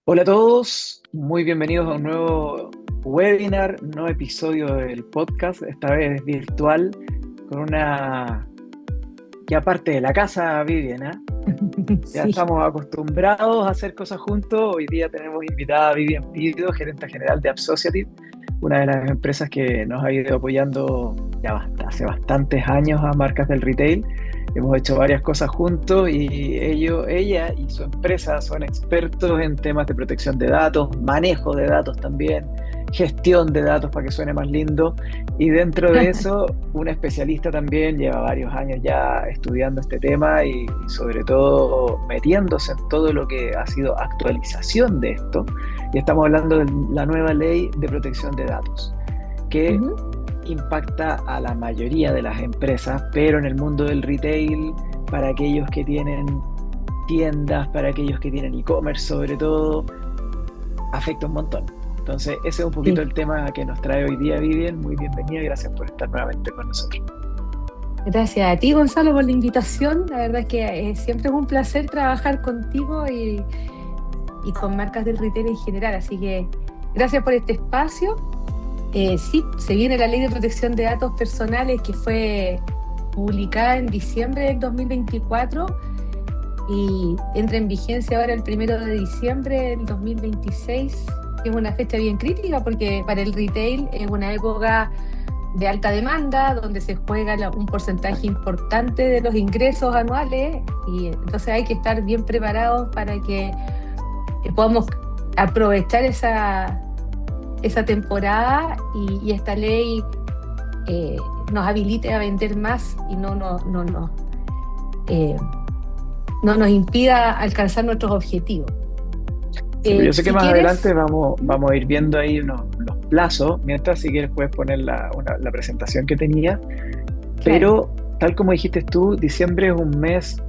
Hola a todos, muy bienvenidos a un nuevo webinar, nuevo episodio del podcast, esta vez virtual, con una ya parte de la casa, Vivian, ¿ah? Ya Sí, estamos acostumbrados a hacer cosas juntos. Hoy día tenemos invitada a Vivian Pido, gerente general de Associative, una de las empresas que nos ha ido apoyando hace bastantes años a marcas del retail. Hemos hecho varias cosas juntos y ella y su empresa son expertos en temas de protección de datos, manejo de datos también, gestión de datos para que suene más lindo. Y dentro de eso, una especialista también lleva varios años ya estudiando este tema y sobre todo metiéndose en todo lo que ha sido actualización de esto. Y estamos hablando de la nueva ley de protección de datos, que ujú. impacta a la mayoría de las empresas, pero en el mundo del retail, para aquellos que tienen tiendas, para aquellos que tienen e-commerce sobre todo, afecta un montón. Entonces, ese es un poquito Sí. el tema que nos trae hoy día Vivian. Muy bienvenida y gracias por estar nuevamente con nosotros. Gracias a ti, Gonzalo, por la invitación. La verdad es que siempre es un placer trabajar contigo y con marcas del retail en general. Así que gracias por este espacio. Sí, se viene la Ley de Protección de Datos Personales que fue publicada en diciembre del 2024 y entra en vigencia ahora el 1 de diciembre del 2026, que es una fecha bien crítica porque para el retail es una época de alta demanda, donde se juega un porcentaje importante de los ingresos anuales y entonces hay que estar bien preparados para que podamos aprovechar esa temporada y esta ley nos habilite a vender más y eh, no nos impida alcanzar nuestros objetivos. Sí, pues yo sé que Si más quieres, adelante vamos a ir viendo ahí los plazos, mientras si quieres puedes poner la presentación que tenía. claro. Pero tal como dijiste tú, diciembre es un mes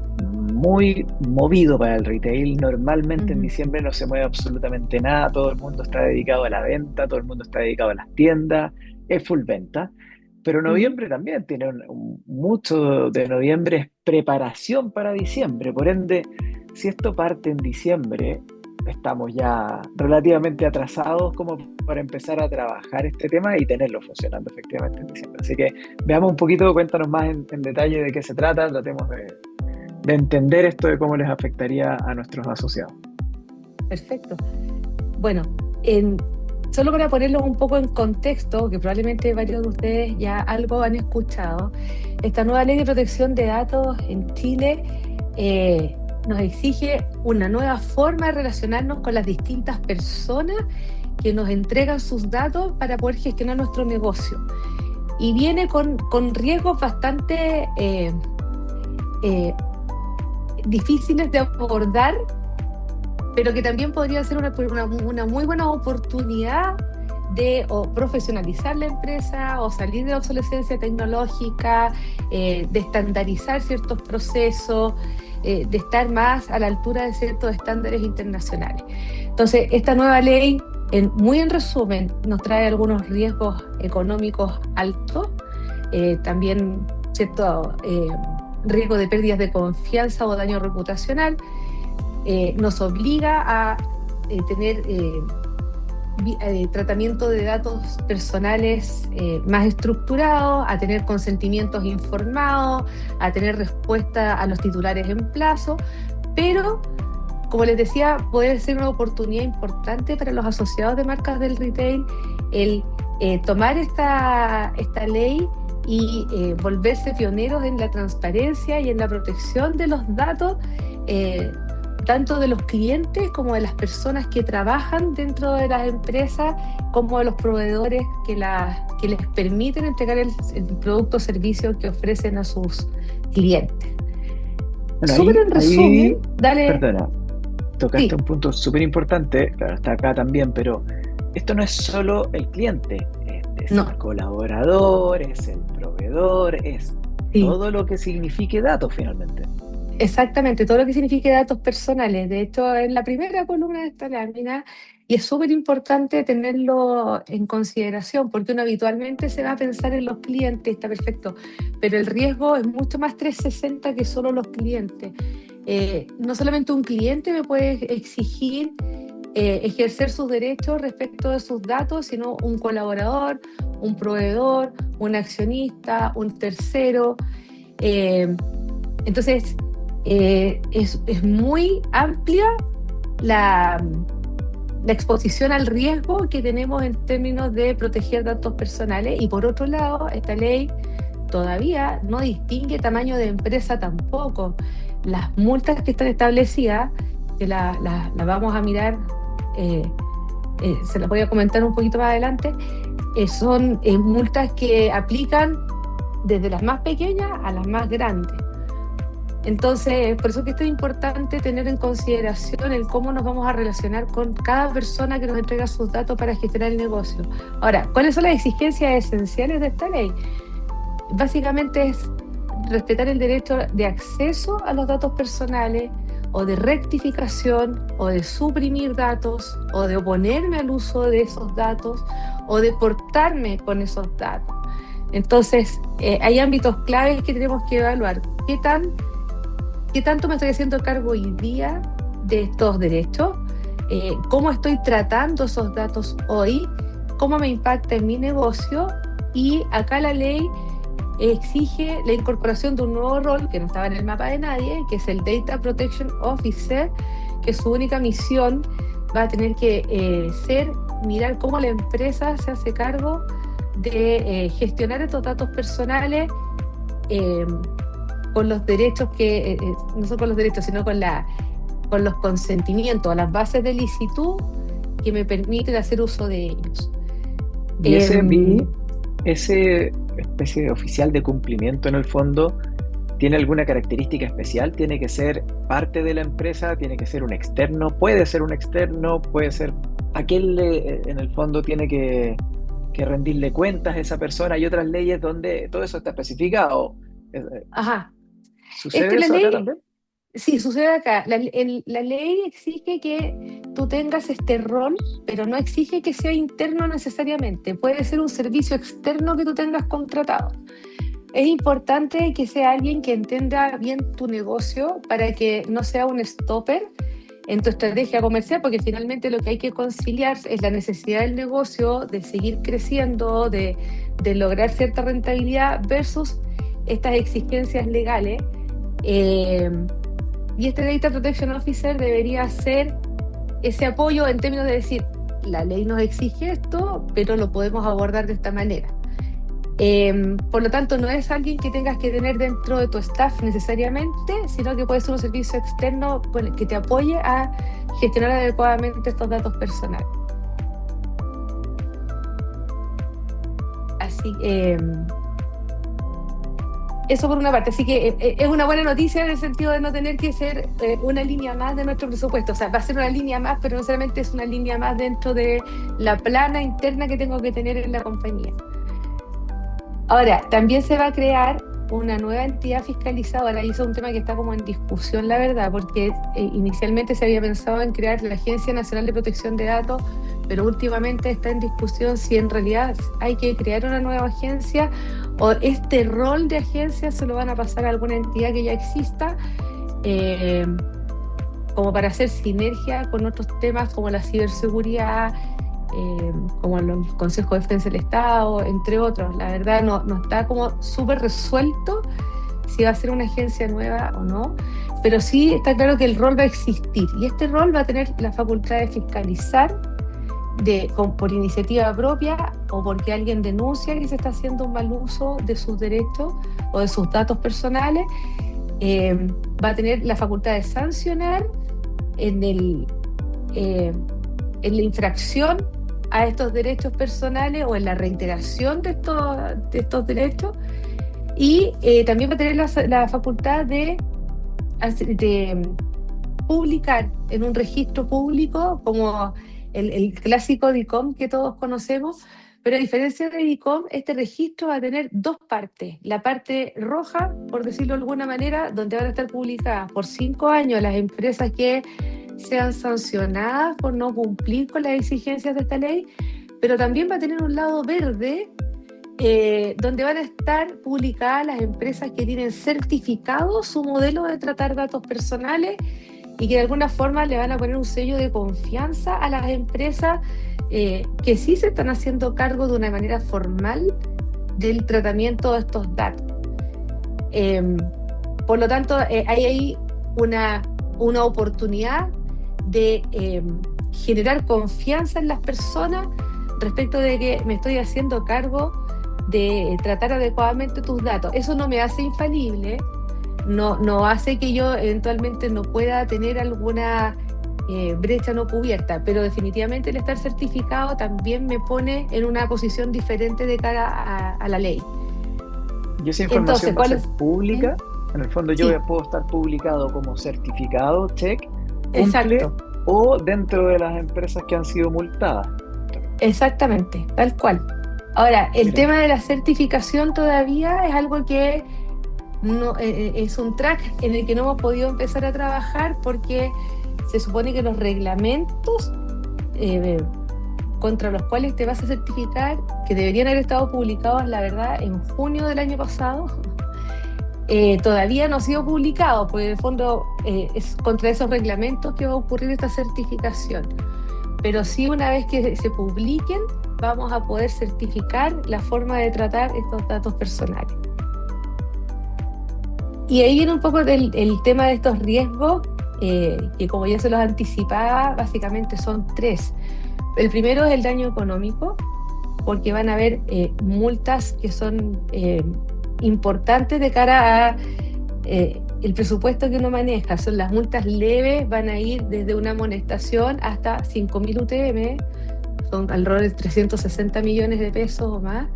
muy movido para el retail. Normalmente en Ujú, diciembre no se mueve absolutamente nada, todo el mundo está dedicado a la venta, todo el mundo está dedicado a las tiendas, es full venta. Pero ujú. noviembre también tiene mucho de noviembre es preparación para diciembre. Por ende, si esto parte en diciembre, estamos ya relativamente atrasados como para empezar a trabajar este tema y tenerlo funcionando efectivamente en diciembre. Así que veamos un poquito, cuéntanos más en detalle de qué se trata, tratemos de entender esto de cómo les afectaría a nuestros asociados. Perfecto. Bueno, en, solo para ponerlo un poco en contexto, que probablemente varios de ustedes ya algo han escuchado, esta nueva ley de protección de datos en Chile nos exige una nueva forma de relacionarnos con las distintas personas que nos entregan sus datos para poder gestionar nuestro negocio. Y viene con riesgos bastante eh, difíciles de abordar, pero que también podría ser una muy buena oportunidad de o profesionalizar la empresa o salir de la obsolescencia tecnológica, de estandarizar ciertos procesos, de estar más a la altura de ciertos estándares internacionales. Entonces, esta nueva ley, muy en resumen, nos trae algunos riesgos económicos altos, también cierto riesgo de pérdidas de confianza o daño reputacional, nos obliga a tener tratamiento de datos personales más estructurados, a tener consentimientos informados, a tener respuesta a los titulares en plazo, pero como les decía, puede ser una oportunidad importante para los asociados de marcas del retail el tomar esta ley y volverse pioneros en la transparencia y en la protección de los datos, eh, tanto de los clientes como de las personas que trabajan dentro de las empresas, como de los proveedores que les permiten entregar el producto o servicio que ofrecen a sus clientes. Bueno, Súper en resumen, dale, perdona, tocaste sí, un punto súper importante, claro, está acá también, pero esto no es solo el cliente, es el no, colaborador, es el proveedor, es sí. todo lo que signifique datos finalmente. Exactamente, todo lo que signifique datos personales. De hecho, en la primera columna de esta lámina, y es súper importante tenerlo en consideración, porque uno habitualmente se va a pensar en los clientes, está perfecto, pero el riesgo es mucho más 360 que solo los clientes. No solamente un cliente me puede exigir ejercer sus derechos respecto de sus datos, sino un colaborador, un proveedor, un accionista, un tercero. Eh, entonces, es muy amplia la, la exposición al riesgo que tenemos en términos de proteger datos personales, y por otro lado, esta ley todavía no distingue tamaño de empresa tampoco. Las multas que están establecidas, que la vamos a mirar, eh, se las voy a comentar un poquito más adelante, son multas que aplican desde las más pequeñas a las más grandes. Entonces, por eso que esto es importante tener en consideración el cómo nos vamos a relacionar con cada persona que nos entrega sus datos para gestionar el negocio. Ahora, ¿cuáles son las exigencias esenciales de esta ley? Básicamente es respetar el derecho de acceso a los datos personales, o de rectificación, o de suprimir datos, o de oponerme al uso de esos datos, o de portarme con esos datos. Entonces, hay ámbitos claves que tenemos que evaluar. ¿Qué tanto me estoy haciendo cargo hoy día de estos derechos? ¿Cómo estoy tratando esos datos hoy? ¿Cómo me impacta en mi negocio? Y acá la ley exige la incorporación de un nuevo rol que no estaba en el mapa de nadie, que es el Data Protection Officer, que su única misión va a tener que ser mirar cómo la empresa se hace cargo de gestionar estos datos personales, con los derechos no solo con los derechos, sino con los consentimientos, las bases de licitud que me permiten hacer uso de ellos. Y ese especie de oficial de cumplimiento en el fondo, ¿tiene alguna característica especial? ¿Tiene que ser parte de la empresa? ¿Tiene que ser un externo? ¿Puede ser un externo? ¿Puede ser aquel en el fondo tiene que rendirle cuentas a esa persona? Hay otras leyes donde todo eso está especificado. Ajá. ¿Sucede La eso acá ley, también? sí, sucede acá. La ley exige que tú tengas este rol, pero no exige que sea interno necesariamente. Puede ser un servicio externo que tú tengas contratado. Es importante que sea alguien que entienda bien tu negocio para que no sea un stopper en tu estrategia comercial, porque finalmente lo que hay que conciliar es la necesidad del negocio de seguir creciendo, de lograr cierta rentabilidad versus estas exigencias legales. Y este Data Protection Officer debería ser ese apoyo en términos de decir, la ley nos exige esto, pero lo podemos abordar de esta manera. Por lo tanto, no es alguien que tengas que tener dentro de tu staff necesariamente, sino que puede ser un servicio externo que te apoye a gestionar adecuadamente estos datos personales. Así eso por una parte, así que es una buena noticia en el sentido de no tener que ser una línea más de nuestro presupuesto. O sea, va a ser una línea más, pero no solamente es una línea más dentro de la plana interna que tengo que tener en la compañía. Ahora, también se va a crear una nueva entidad fiscalizadora, y eso es un tema que está como en discusión, la verdad, porque inicialmente se había pensado en crear la Agencia Nacional de Protección de Datos, pero últimamente está en discusión si en realidad hay que crear una nueva agencia o este rol de agencia se lo van a pasar a alguna entidad que ya exista, como para hacer sinergia con otros temas como la ciberseguridad, como los consejos de defensa del Estado, entre otros. La verdad no está como súper resuelto si va a ser una agencia nueva o no, pero sí está claro que el rol va a existir, y este rol va a tener la facultad de fiscalizar por iniciativa propia o porque alguien denuncia que se está haciendo un mal uso de sus derechos o de sus datos personales. Va a tener la facultad de sancionar en la infracción a estos derechos personales o en la reiteración de estos derechos, y también va a tener la facultad de publicar en un registro público como el clásico DICOM que todos conocemos, pero a diferencia de DICOM, este registro va a tener dos partes. La parte roja, por decirlo de alguna manera, donde van a estar publicadas por 5 años las empresas que sean sancionadas por no cumplir con las exigencias de esta ley, pero también va a tener un lado verde, donde van a estar publicadas las empresas que tienen certificado su modelo de tratar datos personales y que de alguna forma le van a poner un sello de confianza a las empresas que sí se están haciendo cargo de una manera formal del tratamiento de estos datos. Por lo tanto, hay ahí una oportunidad de generar confianza en las personas respecto de que me estoy haciendo cargo de tratar adecuadamente tus datos. Eso no me hace infalible, no hace que yo eventualmente no pueda tener alguna brecha no cubierta, pero definitivamente el estar certificado también me pone en una posición diferente de cara a la ley. Y esa información va a ser pública. ¿Mm? En el fondo yo puedo estar publicado como certificado, check, cumple, Exacto. o dentro de las empresas que han sido multadas. Exactamente, tal cual. Ahora, el tema de la certificación todavía es algo que no, es un track en el que no hemos podido empezar a trabajar porque se supone que los reglamentos contra los cuales te vas a certificar, que deberían haber estado publicados, la verdad, en junio del año pasado, todavía no ha sido publicado, porque en el fondo es contra esos reglamentos que va a ocurrir esta certificación. Pero sí, una vez que se publiquen, vamos a poder certificar la forma de tratar estos datos personales. Y ahí viene un poco el tema de estos riesgos, que como ya se los anticipaba, básicamente son 3. El primero es el daño económico, porque van a haber multas que son importantes de cara a el presupuesto que uno maneja. Son las multas leves, van a ir desde una amonestación hasta 5.000 UTM, son alrededor de 360 millones de pesos o más,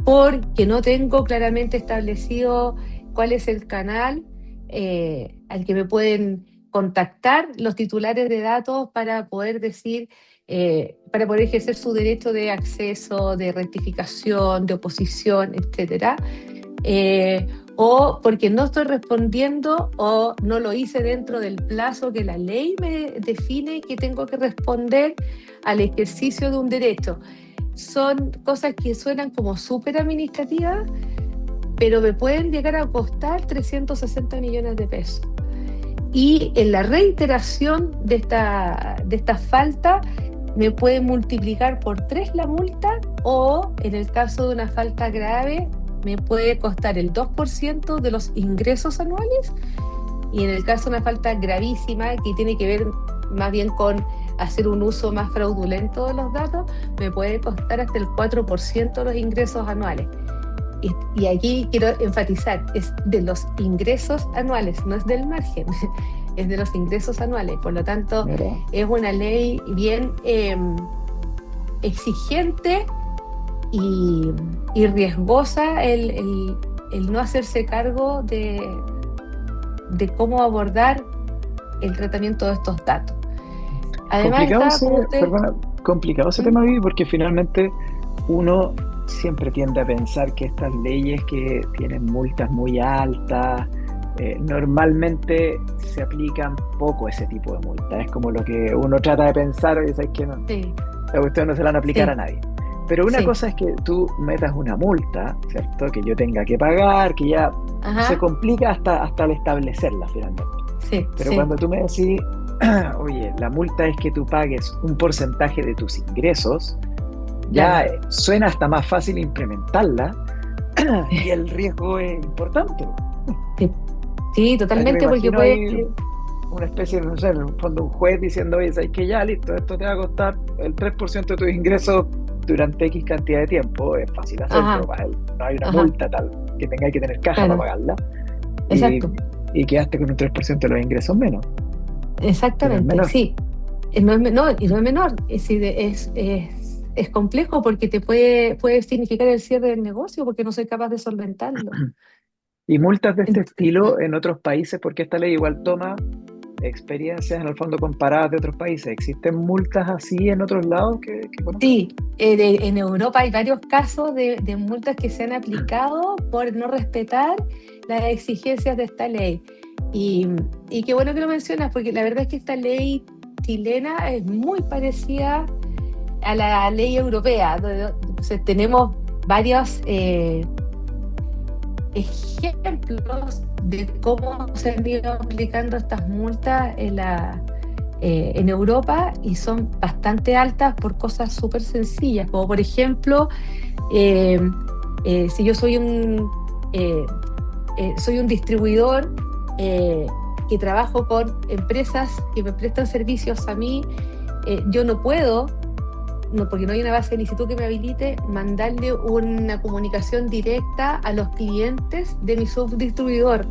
porque no tengo claramente establecido cuál es el canal al que me pueden contactar los titulares de datos para poder decir, para poder ejercer su derecho de acceso, de rectificación, de oposición, etcétera. O porque no estoy respondiendo o no lo hice dentro del plazo que la ley me define que tengo que responder al ejercicio de un derecho. Son cosas que suenan como súper administrativas, pero me pueden llegar a costar 360 millones de pesos. Y en la reiteración de esta falta me puede multiplicar por 3 la multa, o en el caso de una falta grave me puede costar el 2% de los ingresos anuales, y en el caso de una falta gravísima que tiene que ver más bien con hacer un uso más fraudulento de los datos, me puede costar hasta el 4% de los ingresos anuales. Y aquí quiero enfatizar, es de los ingresos anuales, no es del margen, es de los ingresos anuales. Por lo tanto, es una ley bien exigente y riesgosa el no hacerse cargo de cómo abordar el tratamiento de estos datos. Además, complicado ese tema, Vivi, porque finalmente uno siempre tiende a pensar que estas leyes que tienen multas muy altas, normalmente se aplican poco ese tipo de multas. Es como lo que uno trata de pensar y sabes que no, la cuestión no se la van a aplicar a nadie. Pero una cosa es que tú metas una multa, ¿cierto? Que yo tenga que pagar, que ya se complica hasta al establecerla finalmente. Pero cuando tú me decís, oye, la multa es que tú pagues un porcentaje de tus ingresos, ya suena hasta más fácil implementarla y el riesgo es importante. Sí, totalmente, porque puede... Una especie, no sé, en el fondo un juez diciendo, oye, ¿sabes qué? Ya, listo, esto te va a costar el 3% de tus ingresos durante X cantidad de tiempo. Es fácil hacerlo, no hay una multa tal que tenga que tener caja para pagarla. Exacto. Y quedaste con un 3% de los ingresos menos. Exactamente, sí. No es menor, y no es menor. Es complejo porque te puede significar el cierre del negocio porque no soy capaz de solventarlo. Y multas de este estilo en otros países, porque esta ley igual toma experiencias en el fondo comparadas de otros países. ¿Existen multas así en otros lados que conozco? Sí, en Europa hay varios casos de multas que se han aplicado por no respetar las exigencias de esta ley. Y qué bueno que lo mencionas, porque la verdad es que esta ley chilena es muy parecida a la ley europea. Entonces, tenemos varios ejemplos de cómo se han ido aplicando estas multas en Europa y son bastante altas por cosas súper sencillas, como por ejemplo, eh, si yo soy un distribuidor que trabajo con empresas que me prestan servicios a mí, yo no puedo, no, porque no hay una base de licitud que me habilite, mandarle una comunicación directa a los clientes de mi subdistribuidor,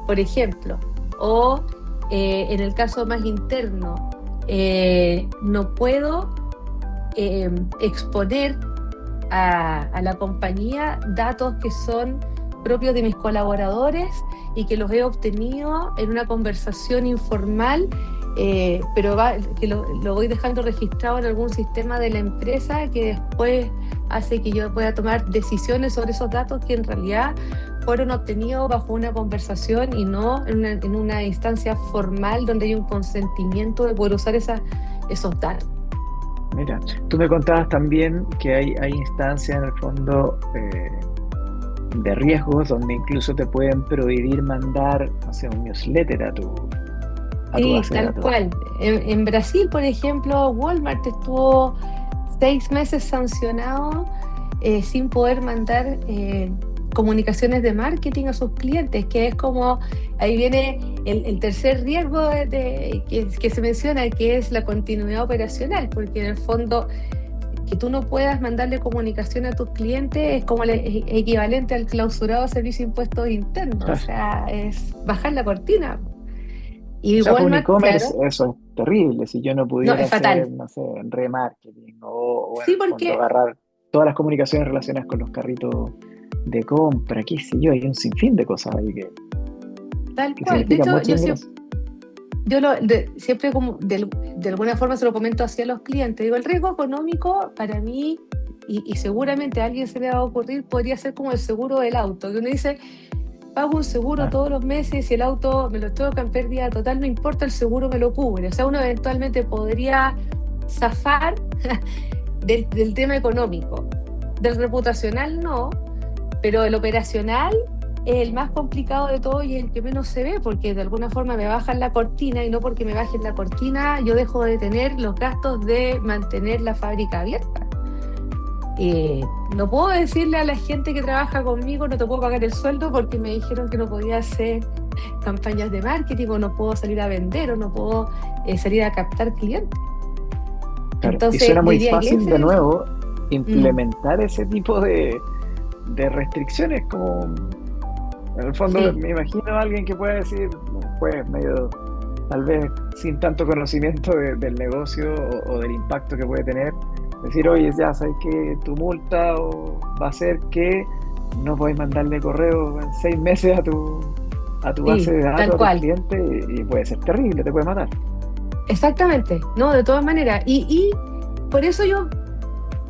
por ejemplo. O en el caso más interno, no puedo exponer a la compañía datos que son propios de mis colaboradores y que los he obtenido en una conversación informal, pero que lo voy dejando registrado en algún sistema de la empresa que después hace que yo pueda tomar decisiones sobre esos datos que en realidad fueron obtenidos bajo una conversación y no en una instancia formal donde hay un consentimiento de poder usar esos datos. Mira, tú me contabas también que hay instancias en el fondo de riesgos donde incluso te pueden prohibir mandar, no sé, un newsletter a tu Sí, base de tal datos. cual. En Brasil, por ejemplo, Walmart estuvo 6 meses sancionado sin poder mandar comunicaciones de marketing a sus clientes, que es como, ahí viene el tercer riesgo que se menciona, que es la continuidad operacional, porque en el fondo que tú no puedas mandarle comunicación a tus clientes es como el equivalente al clausurado de servicio de impuestos internos, o sea, es bajar la cortina. O Y sea, para un Walmart, e-commerce claro, eso es terrible. Si yo no no, pudiera es hacer, fatal. no sé, remarketing o en Sí, el fondo porque agarrar todas las comunicaciones relacionadas con los carritos de compra, qué sé yo, hay un sinfín de cosas ahí tal que cual. De significan hecho, mucho ingreso. siempre como de alguna forma se lo comento hacia los clientes. Digo, el riesgo económico para mí, y seguramente a alguien se le va a ocurrir, podría ser como el seguro del auto, que uno dice, pago un seguro Ah, todos los meses y el auto me lo toca en pérdida total, no importa, el seguro me lo cubre. O sea, uno eventualmente podría zafar del tema económico. Del reputacional no, pero el operacional es el más complicado de todo y es el que menos se ve, porque de alguna forma me bajan la cortina y no porque me bajen la cortina yo dejo de tener los gastos de mantener la fábrica abierta. No puedo decirle a la gente que trabaja conmigo no te puedo pagar el sueldo porque me dijeron que no podía hacer campañas de marketing o no puedo salir a vender o no puedo salir a captar clientes. claro. Y Entonces suena muy diría que fácil de ese es... nuevo Mm, implementar ese tipo de restricciones, como en el fondo sí, me imagino a alguien que pueda decir, pues medio, tal vez sin tanto conocimiento del negocio o del impacto que puede tener, decir, oye, ya sabes que tu multa va a ser que no podéis mandarle correo en 6 meses a tu base sí, de tal datos, a tus cual. clientes, y puede ser terrible, te puede matar. Exactamente, no, de todas maneras. Y por eso yo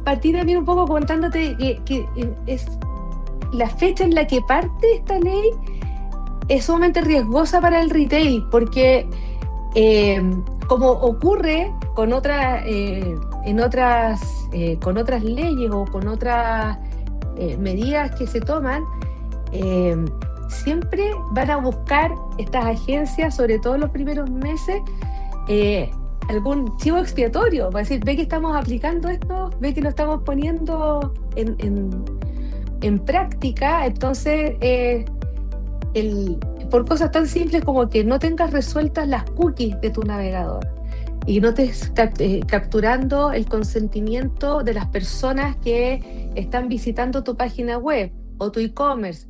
partí también un poco contándote que es la fecha en la que parte esta ley es sumamente riesgosa para el retail, porque eh, como ocurre con con otras leyes o con otras medidas que se toman, eh, siempre van a buscar estas agencias, sobre todo en los primeros meses, eh, algún chivo expiatorio, para decir, ve que estamos aplicando esto, ve que lo estamos poniendo en práctica, entonces el, por cosas tan simples como que no tengas resueltas las cookies de tu navegador y no estés capturando el consentimiento de las personas que están visitando tu página web o tu e-commerce,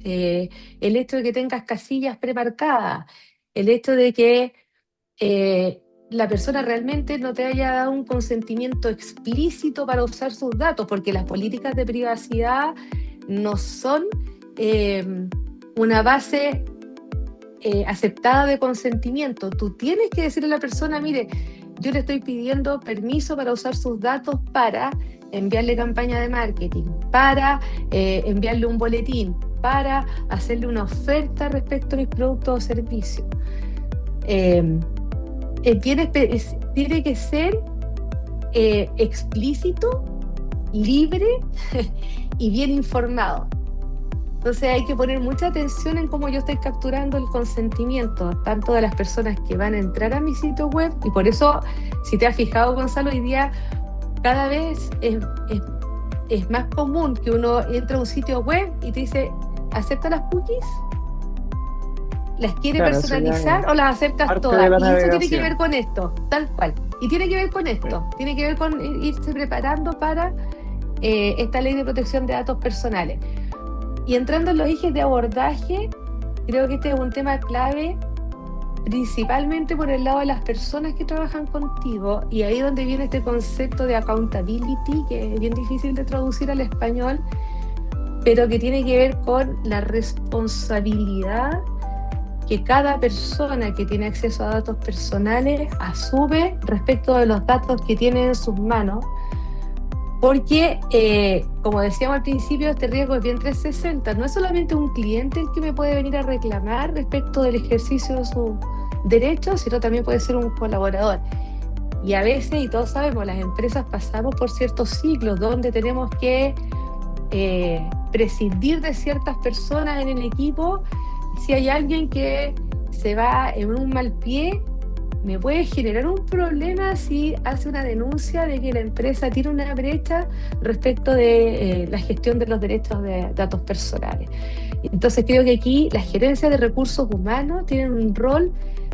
el hecho de que tengas casillas premarcadas, el hecho de que la persona realmente no te haya dado un consentimiento explícito para usar sus datos, porque las políticas de privacidad no son eh, una base aceptada de consentimiento. Tú tienes que decirle a la persona, mire, yo le estoy pidiendo permiso para usar sus datos para enviarle campaña de marketing, para enviarle un boletín, para hacerle una oferta respecto a mis productos o servicios. Eh, tiene que ser explícito, libre y bien informado. Entonces hay que poner mucha atención en cómo yo estoy capturando el consentimiento, tanto de las personas que van a entrar a mi sitio web, y por eso, si te has fijado, Gonzalo, hoy día cada vez es más común que uno entre a un sitio web y te dice, ¿acepta las cookies? ¿Las quiere Claro, eso ya es personalizar o las aceptas parte de todas? la Y eso tiene que ver navegación. con esto, tal cual. Y tiene que ver con Sí. esto, tiene que ver con irse preparando para esta ley de protección de datos personales. Y entrando en los ejes de abordaje, creo que este es un tema clave, principalmente por el lado de las personas que trabajan contigo, y ahí donde viene este concepto de accountability, que es bien difícil de traducir al español, pero que tiene que ver con la responsabilidad que cada persona que tiene acceso a datos personales asume respecto de los datos que tiene en sus manos, porque, como decíamos al principio, este riesgo es bien 360. No es solamente un cliente el que me puede venir a reclamar respecto del ejercicio de sus derechos, sino también puede ser un colaborador. Y a veces, y todos sabemos, las empresas pasamos por ciertos ciclos donde tenemos que prescindir de ciertas personas en el equipo. Si hay alguien que se va en un mal pie, me puede generar un problema si hace una denuncia de que la empresa tiene una brecha respecto de la gestión de los derechos de datos personales. Entonces creo que aquí las gerencias de recursos humanos tienen un rol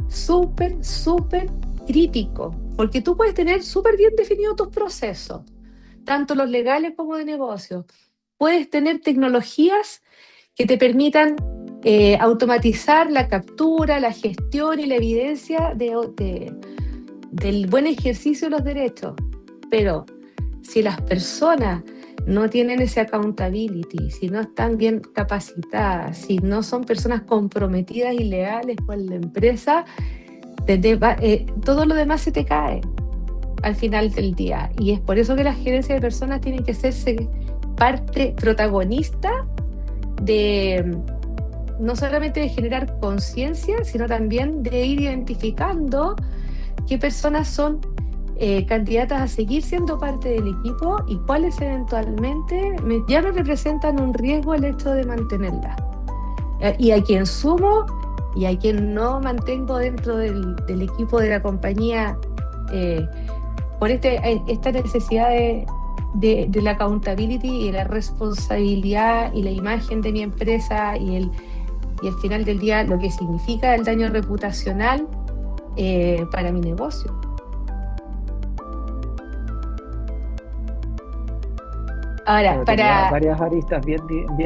súper, súper crítico, porque tú puedes tener súper bien definidos tus procesos, tanto los legales como de negocios. Puedes tener tecnologías que te permitan automatizar la captura, la gestión y la evidencia del buen ejercicio de los derechos. Pero si las personas no tienen ese accountability, si no están bien capacitadas, si no son personas comprometidas y leales con la empresa, todo lo demás se te cae al final del día. Y es por eso que las gerencias de personas tienen que hacerse parte protagonista de no solamente de generar conciencia, sino también de ir identificando qué personas son candidatas a seguir siendo parte del equipo y cuáles eventualmente ya me representan un riesgo el hecho de mantenerlas. Y a quien sumo y a quien no mantengo dentro del equipo de la compañía por esta necesidad de la accountability y la responsabilidad y la imagen de mi empresa y al final del día lo que significa el daño reputacional para mi negocio. Ahora, Claro, tenía varias aristas bien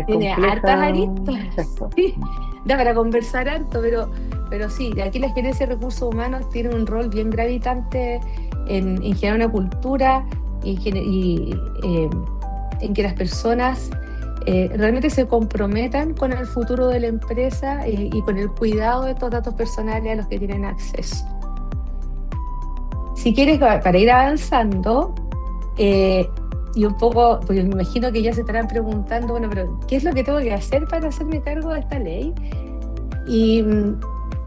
tiene hartas complejas aristas, esto. sí, da para conversar harto, pero sí, aquí la gerencia de recursos humanos tiene un rol bien gravitante en generar una cultura y en que las personas realmente se comprometan con el futuro de la empresa y con el cuidado de estos datos personales a los que tienen acceso. Si quieres, para ir avanzando, y un poco, porque me imagino que ya se estarán preguntando, bueno, pero ¿qué es lo que tengo que hacer para hacerme cargo de esta ley? Y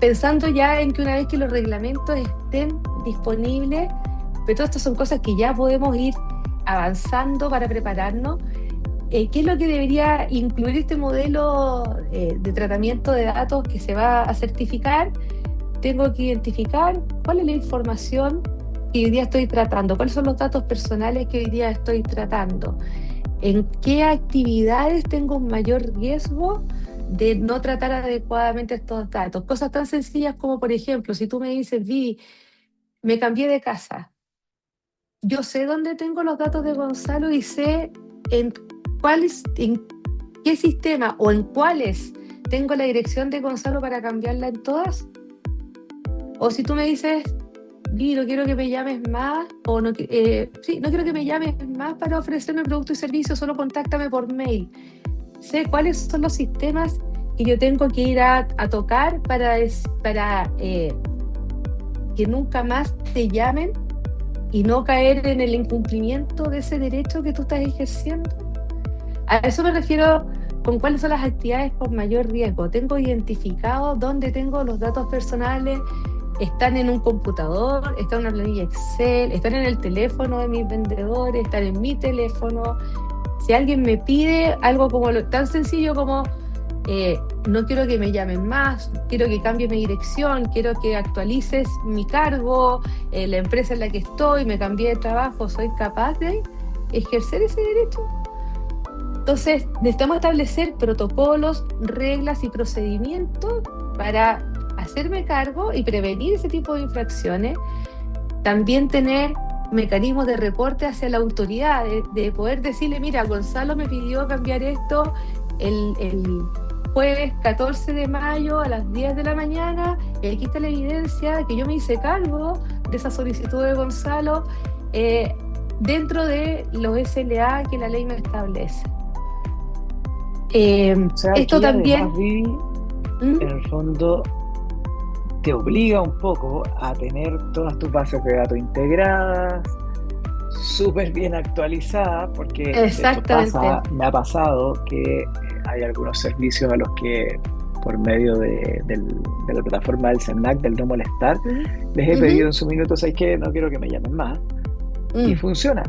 pensando ya en que una vez que los reglamentos estén disponibles, pero todas estas son cosas que ya podemos ir avanzando para prepararnos. ¿Qué es lo que debería incluir este modelo de tratamiento de datos que se va a certificar? Tengo que identificar cuál es la información que hoy día estoy tratando, cuáles son los datos personales que hoy día estoy tratando, en qué actividades tengo un mayor riesgo de no tratar adecuadamente estos datos. Cosas tan sencillas como, por ejemplo, si tú me dices, Vivi, me cambié de casa, yo sé dónde tengo los datos de Gonzalo y sé en qué sistema o en cuáles tengo la dirección de Gonzalo para cambiarla en todas. O si tú me dices, Vivi, no quiero que me llames más, o no, no quiero que me llames más para ofrecerme productos y servicios, solo contáctame por mail. Sé cuáles son los sistemas que yo tengo que ir a tocar para que nunca más te llamen y no caer en el incumplimiento de ese derecho que tú estás ejerciendo. A eso me refiero con cuáles son las actividades con mayor riesgo. Tengo identificado dónde tengo los datos personales, están en un computador, están en una planilla Excel, están en el teléfono de mis vendedores, están en mi teléfono. Si alguien me pide algo como tan sencillo como no quiero que me llamen más, quiero que cambie mi dirección, quiero que actualices mi cargo, la empresa en la que estoy, me cambié de trabajo, ¿soy capaz de ejercer ese derecho? Entonces, necesitamos establecer protocolos, reglas y procedimientos para hacerme cargo y prevenir ese tipo de infracciones. También tener mecanismos de reporte hacia la autoridad, de poder decirle, mira, Gonzalo me pidió cambiar esto el jueves 14 de mayo a las 10 de la mañana, y aquí está la evidencia de que yo me hice cargo de esa solicitud de Gonzalo dentro de los SLA que la ley me establece. O sea, Esto aquí también... además, Vivi, en el fondo te obliga un poco a tener todas tus bases de datos integradas, súper bien actualizadas, porque de hecho Exactamente. me ha pasado que hay algunos servicios a los que por medio de la plataforma del CERNAC, del no molestar, Ujú, les he ujú, pedido en su minuto, ¿sabes qué? No quiero que me llamen más. Y funciona.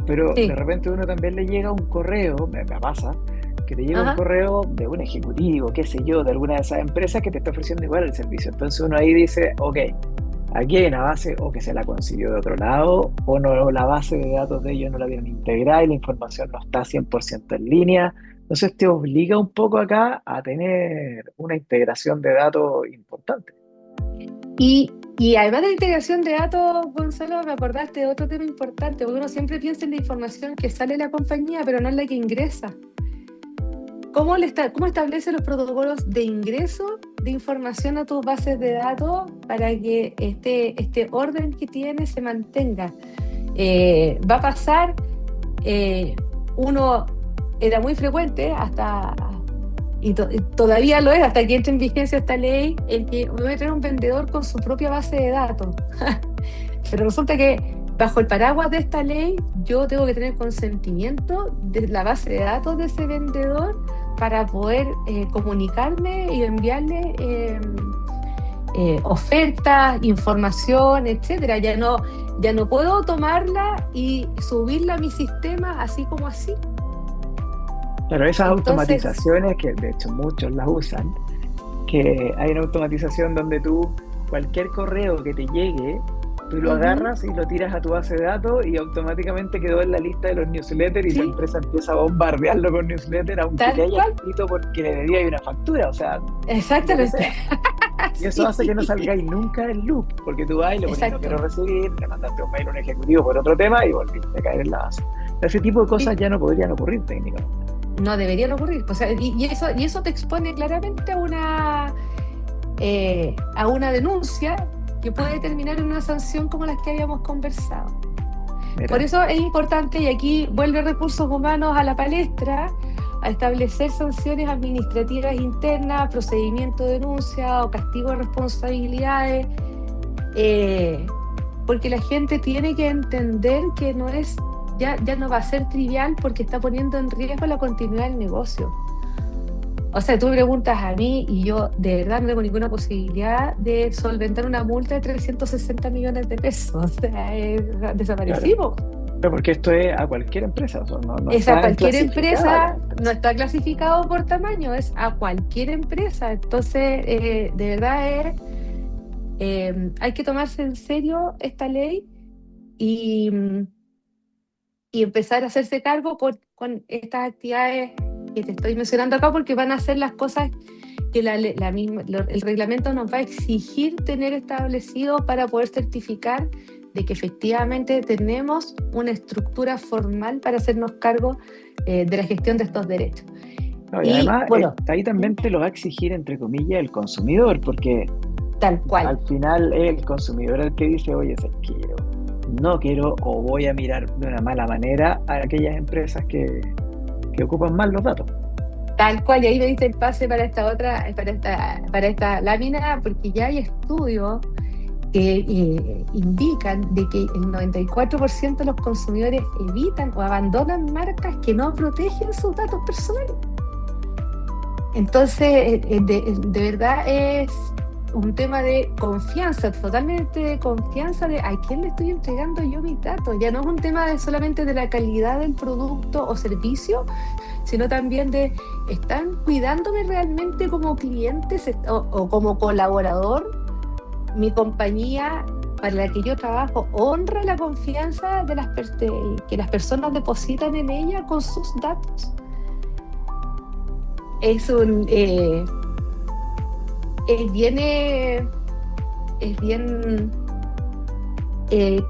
Pero de sí, repente uno también le llega un correo, me pasa, que te llega un ajá. correo de un ejecutivo, qué sé yo, de alguna de esas empresas que te está ofreciendo igual el servicio. Entonces uno ahí dice, ok, aquí hay una base o que se la consiguió de otro lado, o no, la base de datos de ellos no la tienen integrada y la información no está 100% en línea. Entonces te obliga un poco acá a tener una integración de datos importante. Y además de la integración de datos, Gonzalo, me acordaste de otro tema importante, porque uno siempre piensa en la información que sale de la compañía, pero no en la que ingresa. ¿Cómo establece los protocolos de ingreso de información a tus bases de datos para que este orden que tienes se mantenga? Va a pasar, uno era muy frecuente y todavía lo es hasta que entre en vigencia esta ley, el que voy a tener un vendedor con su propia base de datos. Pero resulta que bajo el paraguas de esta ley, yo tengo que tener consentimiento de la base de datos de ese vendedor para poder comunicarme y enviarle ofertas, información, etcétera. Ya no puedo tomarla y subirla a mi sistema así como así. Pero esas Entonces, automatizaciones, que de hecho muchos las usan, que hay una automatización donde tú, cualquier correo que te llegue, tú lo ujú, agarras y lo tiras a tu base de datos y automáticamente quedó en la lista de los newsletters y la sí, empresa empieza a bombardearlo con newsletters aunque te tal haya cual, escrito porque le debía una factura, o sea, lo que exactamente. sea. Y eso hace que no Sí, salgáis nunca del loop, porque tú vas y le pones no quiero exacto. recibir, le mandaste un mail a un ejecutivo por otro tema y volviste a caer en la base. Ese tipo de cosas Sí, ya no podrían ocurrir técnicamente. no deberían ocurrir. O sea, y eso te expone claramente a una denuncia que puede terminar en una sanción como las que habíamos conversado. Por Mira, eso es importante, y aquí vuelve recursos humanos a la palestra, a establecer sanciones administrativas internas, procedimiento de denuncia o castigo de responsabilidades, eh, porque la gente tiene que entender que ya no va a ser trivial porque está poniendo en riesgo la continuidad del negocio. O sea, tú me preguntas a mí y yo de verdad no tengo ninguna posibilidad de solventar una multa de 360 millones de pesos. O sea, claro. desaparecimos. Pero porque esto es a cualquier empresa, o sea, no Esa está cualquier clasificada las empresa no empresas. está clasificado por tamaño, es a cualquier empresa. Entonces, de verdad hay que tomarse en serio esta ley y, y empezar a hacerse cargo con estas actividades que te estoy mencionando acá, porque van a ser las cosas que el reglamento nos va a exigir tener establecido para poder certificar de que efectivamente tenemos una estructura formal para hacernos cargo de la gestión de estos derechos. No, y Y además, bueno, ahí también te lo va a exigir, entre comillas, el consumidor, porque tal cual, al final es el consumidor el que dice, oye, si quiero, no quiero o voy a mirar de una mala manera a aquellas empresas que ocupan mal los datos. tal cual. Y ahí me diste el pase para esta otra, para esta lámina, porque ya hay estudios que indican de que el 94% de los consumidores evitan o abandonan marcas que no protegen sus datos personales. Entonces, de verdad es un tema de confianza, totalmente de confianza de a quién le estoy entregando yo mis datos. Ya no es un tema de solamente de la calidad del producto o servicio, sino también de, ¿están cuidándome realmente como cliente o como colaborador? Mi compañía para la que yo trabajo honra la confianza que las personas depositan en ella con sus datos. Es un... es bien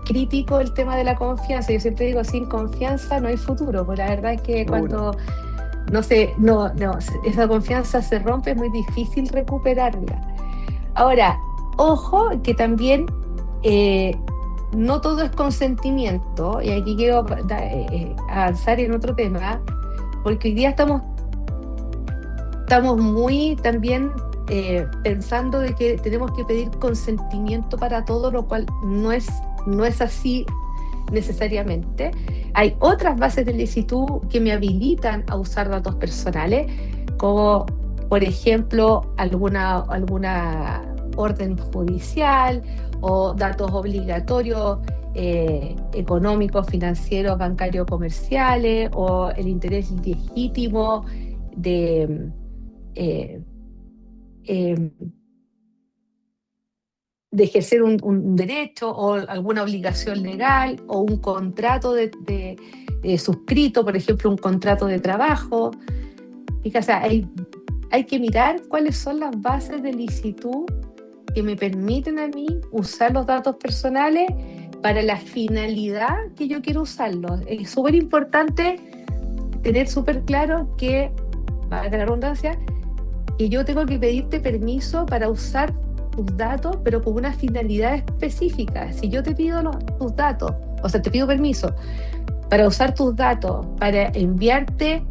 crítico el tema de la confianza. Yo siempre digo, sin confianza no hay futuro, porque la verdad es que cuando esa confianza se rompe es muy difícil recuperarla. Ahora, ojo que también no todo es consentimiento, y aquí quiero avanzar en otro tema, porque hoy día estamos muy también pensando de que tenemos que pedir consentimiento para todo, lo cual no es así necesariamente. Hay otras bases de licitud que me habilitan a usar datos personales, como por ejemplo alguna orden judicial o datos obligatorios económicos, financieros, bancarios, comerciales, o el interés legítimo de ejercer un derecho o alguna obligación legal o un contrato de suscrito, por ejemplo, un contrato de trabajo. Fíjate, hay que mirar cuáles son las bases de licitud que me permiten a mí usar los datos personales para la finalidad que yo quiero usarlos. Es súper importante tener súper claro que, valga la redundancia, que yo tengo que pedirte permiso para usar tus datos, pero con una finalidad específica. Si yo te pido tus datos, o sea, te pido permiso para usar tus datos, para enviarte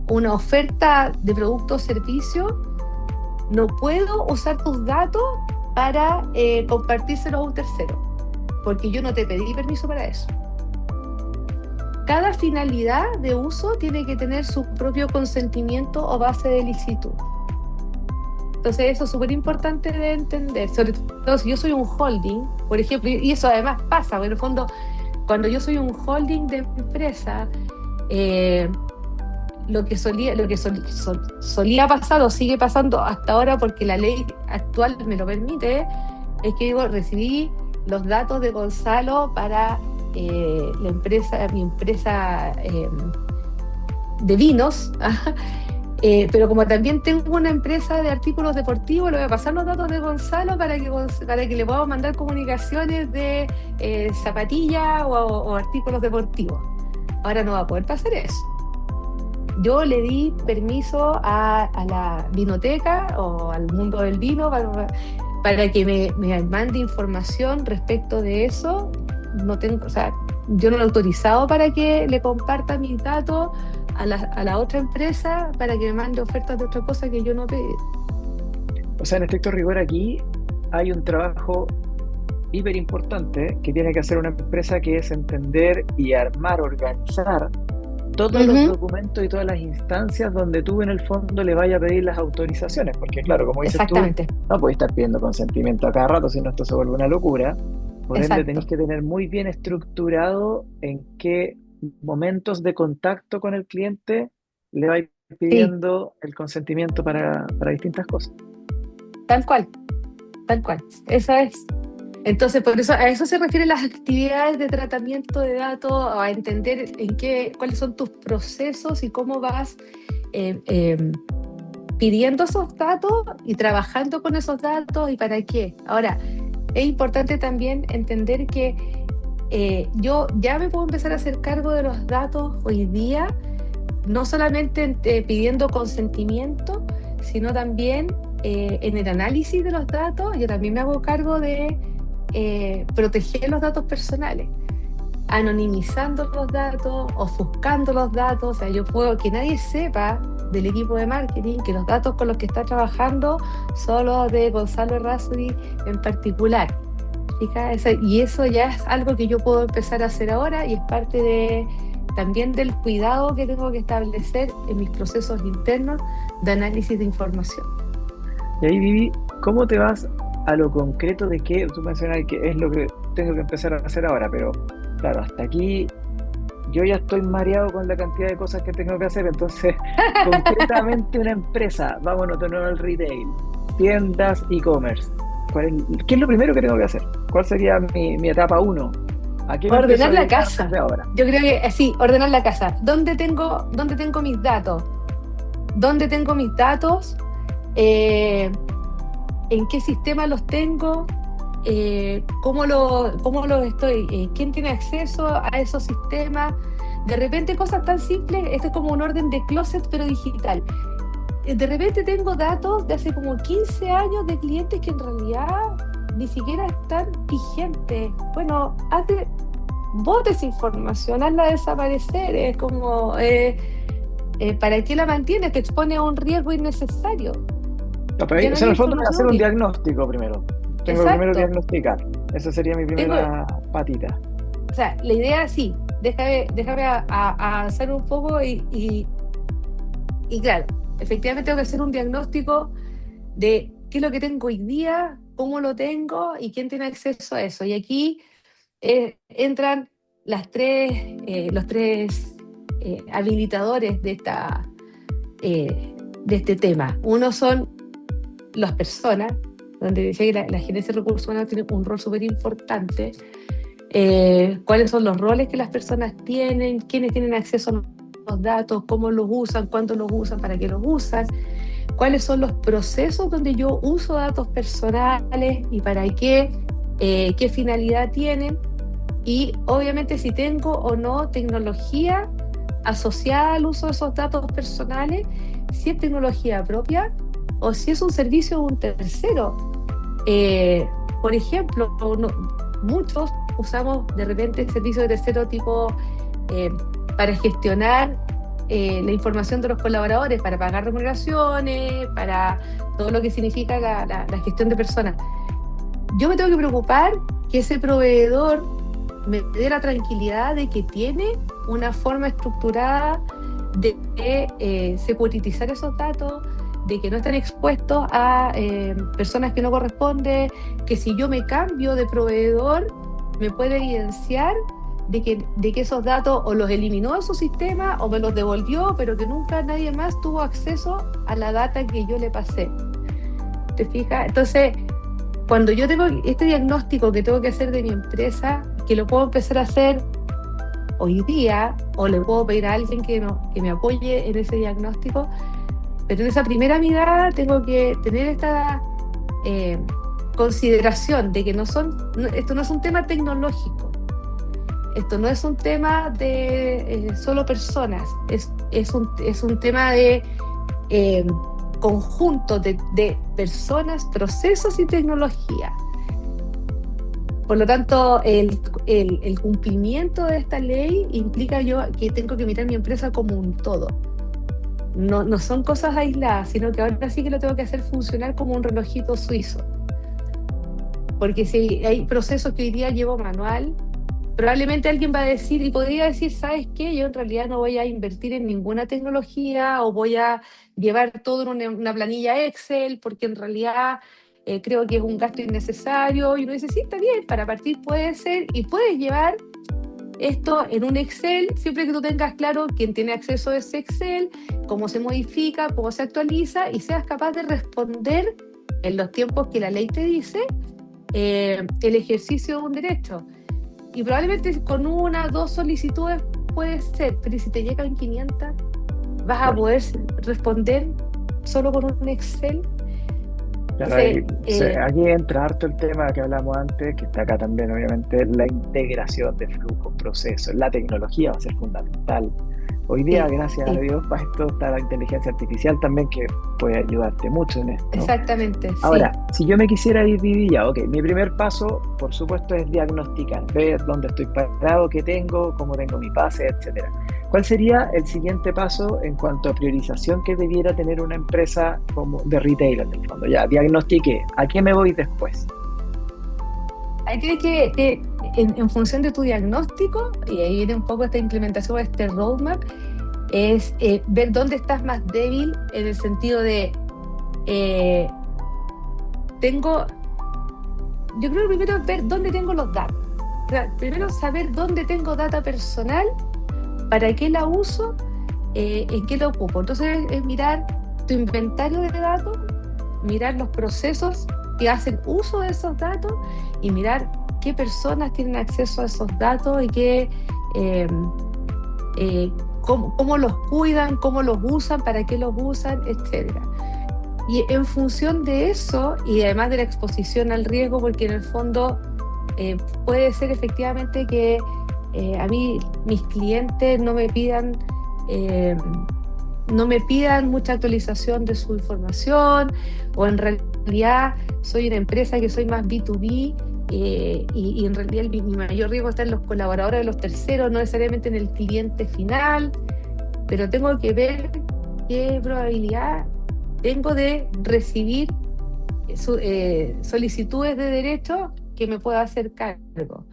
una oferta de producto o servicio, no puedo usar tus datos para compartírselos a un tercero, porque yo no te pedí permiso para eso. Cada finalidad de uso tiene que tener su propio consentimiento o base de licitud. Entonces eso es súper importante de entender, sobre todo si yo soy un holding, por ejemplo, y eso además pasa, porque en el fondo, cuando yo soy un holding de empresa, lo que solía pasar o sigue pasando hasta ahora, porque la ley actual me lo permite, es que recibí los datos de Gonzalo para mi empresa de vinos, pero como también tengo una empresa de artículos deportivos, le voy a pasar los datos de Gonzalo para que le podamos mandar comunicaciones de zapatillas o artículos deportivos. Ahora no va a poder pasar eso. Yo le di permiso a la vinoteca o al mundo del vino para que me mande información respecto de eso. Yo no lo he autorizado para que le comparta mis datos a la otra empresa para que me mande ofertas de otra cosa que yo no pedí. O sea, en estricto rigor aquí hay un trabajo hiper importante que tiene que hacer una empresa, que es entender y armar, organizar todos los documentos y todas las instancias donde tú en el fondo le vayas a pedir las autorizaciones, porque claro, como dices tú, no puedes estar pidiendo consentimiento a cada rato, si no esto se vuelve una locura. Por ende tenés que tener muy bien estructurado en qué momentos de contacto con el cliente le vais pidiendo el consentimiento para distintas cosas. Tal cual, eso es. Entonces, por eso, a eso se refieren las actividades de tratamiento de datos, a entender cuáles son tus procesos y cómo vas pidiendo esos datos y trabajando con esos datos y para qué. Ahora, es importante también entender que yo ya me puedo empezar a hacer cargo de los datos hoy día, no solamente pidiendo consentimiento, sino también en el análisis de los datos. Yo también me hago cargo de proteger los datos personales, anonimizando los datos, ofuscando los datos. O sea, yo puedo que nadie sepa del equipo de marketing que los datos con los que está trabajando son los de Gonzalo Errázuriz en particular. Y eso ya es algo que yo puedo empezar a hacer ahora, y es parte también del cuidado que tengo que establecer en mis procesos internos de análisis de información. Y ahí, Vivi, ¿cómo te vas a lo concreto de qué tú mencionas que es lo que tengo que empezar a hacer ahora? Pero claro, hasta aquí yo ya estoy mareado con la cantidad de cosas que tengo que hacer. Entonces, concretamente una empresa, vámonos de nuevo al retail, tiendas, e-commerce. ¿Qué es lo primero que tengo que hacer? ¿Cuál sería mi etapa uno? ¿A qué me empiezo a Ordenar la dedicar casa. desde ahora? Yo creo que sí, ordenar la casa. Dónde tengo mis datos? ¿Dónde tengo mis datos? Eh, ¿En qué sistema los tengo? ¿Cómo los estoy? ¿Quién tiene acceso a esos sistemas? De repente cosas tan simples, este es como un orden de closet pero digital. De repente tengo datos de hace como 15 años de clientes que en realidad ni siquiera están vigentes. Bueno, bota esa información, hazla desaparecer. Es como, ¿para qué la mantienes? Te expone a un riesgo innecesario. No, pero Ya o no sea, en hay el fondo voy a hacer información un útil. diagnóstico primero. Tengo que primero Exacto. diagnosticar. Esa sería mi Tengo, primera patita. o sea, la idea sí, déjame a avanzar un poco y claro, efectivamente tengo que hacer un diagnóstico de qué es lo que tengo hoy día, cómo lo tengo y quién tiene acceso a eso. Y aquí entran los tres habilitadores de este tema. Uno son las personas, donde decía que la gerencia de recursos humanos tiene un rol súper importante. Cuáles son los roles que las personas tienen, quiénes tienen acceso a los datos, cómo los usan, cuánto los usan, para qué los usan, cuáles son los procesos donde yo uso datos personales y para qué finalidad tienen, y obviamente si tengo o no tecnología asociada al uso de esos datos personales, si es tecnología propia o si es un servicio de un tercero. Eh, por ejemplo, muchos usamos de repente servicios de tercero tipo eh, para gestionar la información de los colaboradores, para pagar remuneraciones, para todo lo que significa la gestión de personas. Yo me tengo que preocupar que ese proveedor me dé la tranquilidad de que tiene una forma estructurada de securitizar esos datos, de que no están expuestos a personas que no corresponden, que si yo me cambio de proveedor me puede evidenciar de que esos datos o los eliminó de su sistema o me los devolvió, pero que nunca nadie más tuvo acceso a la data que yo le pasé. ¿Te fijas? Entonces, cuando yo tengo este diagnóstico que tengo que hacer de mi empresa, que lo puedo empezar a hacer hoy día, o le puedo pedir a alguien que me apoye en ese diagnóstico, pero en esa primera mirada tengo que tener esta consideración de que esto no es un tema tecnológico, esto no es un tema de solo personas, es un tema de conjunto de personas, procesos y tecnología. Por lo tanto, el cumplimiento de esta ley implica yo que tengo que mirar mi empresa como un todo. No son cosas aisladas, sino que ahora sí que lo tengo que hacer funcionar como un relojito suizo. Porque si hay procesos que hoy día llevo manual, probablemente alguien va a decir, y podría decir, ¿sabes qué? Yo en realidad no voy a invertir en ninguna tecnología o voy a llevar todo en una planilla Excel porque en realidad creo que es un gasto innecesario. Y uno dice, sí, está bien, para partir puede ser y puedes llevar esto en un Excel, siempre que tú tengas claro quién tiene acceso a ese Excel, cómo se modifica, cómo se actualiza y seas capaz de responder en los tiempos que la ley te dice el ejercicio de un derecho. Y probablemente con una, dos solicitudes puede ser, pero si te llegan 500, ¿vas a Claro. poder responder solo con un Excel? Claro, Entonces, aquí entra harto el tema que hablamos antes, que está acá también, obviamente, la integración de flujos, procesos. La tecnología va a ser fundamental. Hoy día, sí, gracias a sí, Dios, para esto está la inteligencia artificial también, que puede ayudarte mucho en esto. exactamente, Ahora, sí. si yo me quisiera ir, Vivi, ya, ok, mi primer paso, por supuesto, es diagnosticar, ver dónde estoy parado, qué tengo, cómo tengo mi pase, etcétera. ¿Cuál sería el siguiente paso en cuanto a priorización que debiera tener una empresa como de retail en el fondo? Ya, diagnostiqué, ¿a qué me voy después? Ahí tienes en función de tu diagnóstico, y ahí viene un poco esta implementación de este roadmap, es ver dónde estás más débil en el sentido de yo creo que primero es ver dónde tengo los datos. O sea, primero saber dónde tengo data personal, para qué la uso, en qué la ocupo. Entonces es mirar tu inventario de datos, mirar los procesos que hacen uso de esos datos y mirar qué personas tienen acceso a esos datos y cómo los cuidan, cómo los usan, para qué los usan, etc. Y en función de eso, y además de la exposición al riesgo, porque en el fondo puede ser efectivamente que a mí mis clientes no me pidan mucha actualización de su información, o en realidad soy una empresa que soy más B2B, y en realidad mi mayor riesgo está en los colaboradores de los terceros, no necesariamente en el cliente final, pero tengo que ver qué probabilidad tengo de recibir solicitudes de derecho que me pueda hacer cargo.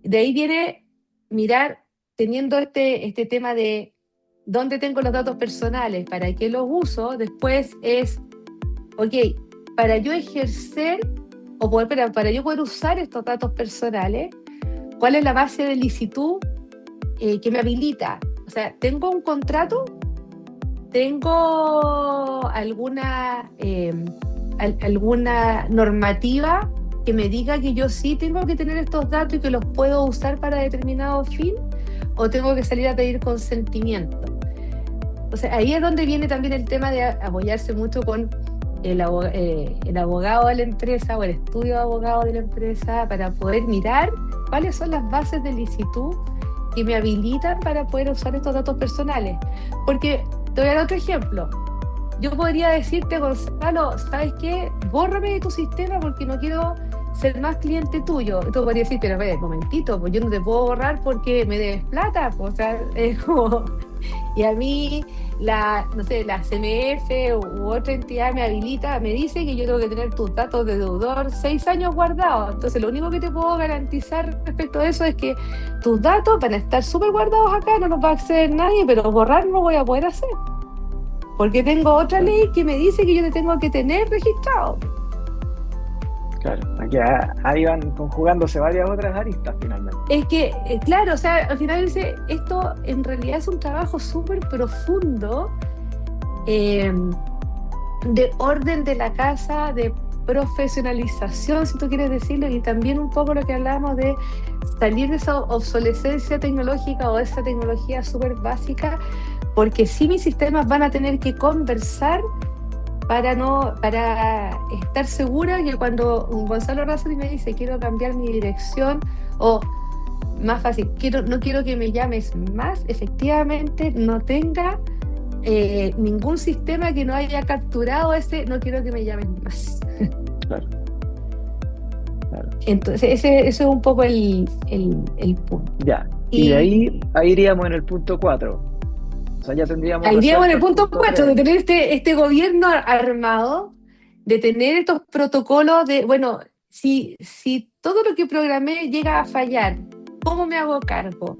De ahí viene mirar, teniendo este tema de dónde tengo los datos personales, para qué los uso. Después es, ok, para yo ejercer para yo poder usar estos datos personales, ¿cuál es la base de licitud que me habilita? O sea, ¿tengo un contrato? ¿Tengo alguna normativa que me diga que yo sí tengo que tener estos datos y que los puedo usar para determinado fin? ¿O tengo que salir a pedir consentimiento? O sea, ahí es donde viene también el tema de apoyarse mucho con el abogado de la empresa o el estudio de abogado de la empresa, para poder mirar cuáles son las bases de licitud que me habilitan para poder usar estos datos personales. Porque te voy a dar otro ejemplo. Yo podría decirte, Gonzalo, ¿sabes qué? Bórrame de tu sistema porque no quiero ser más cliente tuyo. Y tú podrías decir, pero a ver, momentito, pues yo no te puedo borrar porque me debes plata. Pues, o sea, es como... Y a mí, la CMF u otra entidad me habilita, me dice que yo tengo que tener tus datos de deudor 6 años guardados. Entonces, lo único que te puedo garantizar respecto a eso es que tus datos van a estar súper guardados acá, no los va a acceder nadie, pero borrar no voy a poder hacer. Porque tengo otra ley que me dice que yo te tengo que tener registrado. Claro, aquí ahí van conjugándose varias otras aristas finalmente. Es que, claro, o sea, al final esto en realidad es un trabajo súper profundo de orden de la casa, de profesionalización, si tú quieres decirlo, y también un poco lo que hablábamos de salir de esa obsolescencia tecnológica o de esa tecnología súper básica, porque sí mis sistemas van a tener que conversar para estar segura que cuando Gonzalo Razzaty me dice quiero cambiar mi dirección, o más fácil, no quiero que me llames más, efectivamente no tenga ningún sistema que no haya capturado no quiero que me llames más. Claro. Entonces ese es un poco el punto. Ya, y de ahí iríamos en el punto 4. O sea, ya tendríamos... Ahí iríamos en el punto 4, de tener este gobierno armado, de tener estos protocolos de, bueno, si todo lo que programé llega a fallar, ¿cómo me hago cargo?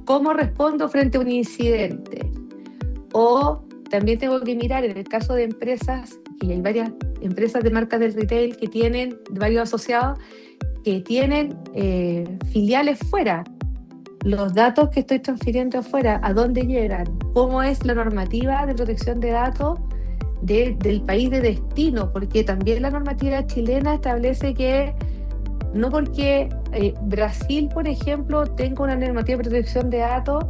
¿Cómo respondo frente a un incidente? O también tengo que mirar, en el caso de empresas, y hay varias empresas de marcas del retail que tienen, varios asociados, que tienen filiales fuera. Los datos que estoy transfiriendo afuera, ¿a dónde llegan? ¿Cómo es la normativa de protección de datos del país de destino? Porque también la normativa chilena establece que no porque Brasil, por ejemplo, tenga una normativa de protección de datos,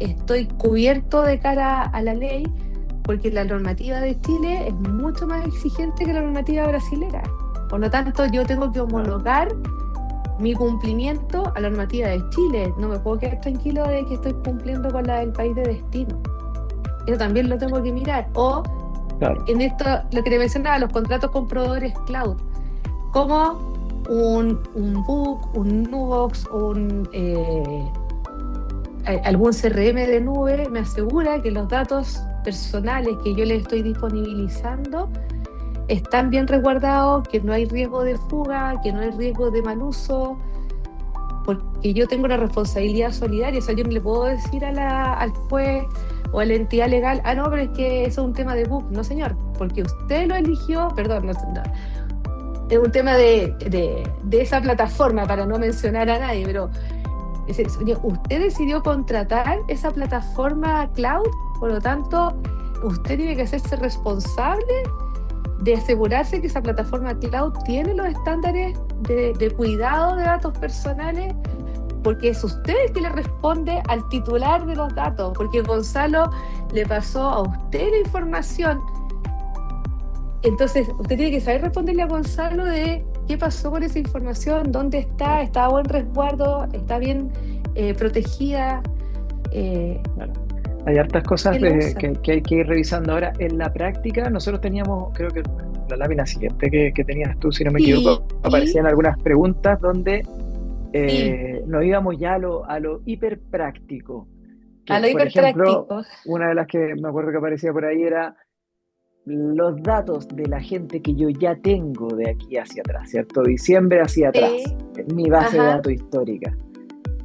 estoy cubierto de cara a la ley, porque la normativa de Chile es mucho más exigente que la normativa brasilera. Por lo tanto, yo tengo que homologar mi cumplimiento a la normativa de Chile. No me puedo quedar tranquilo de que estoy cumpliendo con la del país de destino. Eso también lo tengo que mirar. O, claro, en esto, lo que te mencionaba, los contratos con proveedores cloud, como un Book, un Nubox, algún CRM de nube me asegura que los datos personales que yo les estoy disponibilizando están bien resguardados, que no hay riesgo de fuga, que no hay riesgo de mal uso, porque yo tengo una responsabilidad solidaria. O sea, yo no le puedo decir al juez o a la entidad legal, no, pero es que eso es un tema de book. No, señor, porque usted lo eligió, perdón, es un tema de esa plataforma, para no mencionar a nadie, pero usted decidió contratar esa plataforma cloud, por lo tanto, usted tiene que hacerse responsable de asegurarse que esa plataforma cloud tiene los estándares de cuidado de datos personales, porque es usted el que le responde al titular de los datos, porque Gonzalo le pasó a usted la información. Entonces, usted tiene que saber responderle a Gonzalo de qué pasó con esa información, dónde está a buen resguardo, está bien protegida. Claro. Hay hartas cosas que hay que ir revisando ahora. En la práctica, nosotros teníamos, creo que la lámina siguiente que tenías tú, si no me equivoco, aparecían algunas preguntas donde nos íbamos ya a lo hiper práctico. A lo hiper práctico. Una de las que me acuerdo que aparecía por ahí era los datos de la gente que yo ya tengo de aquí hacia atrás, ¿cierto? Diciembre hacia atrás, mi base de datos histórica.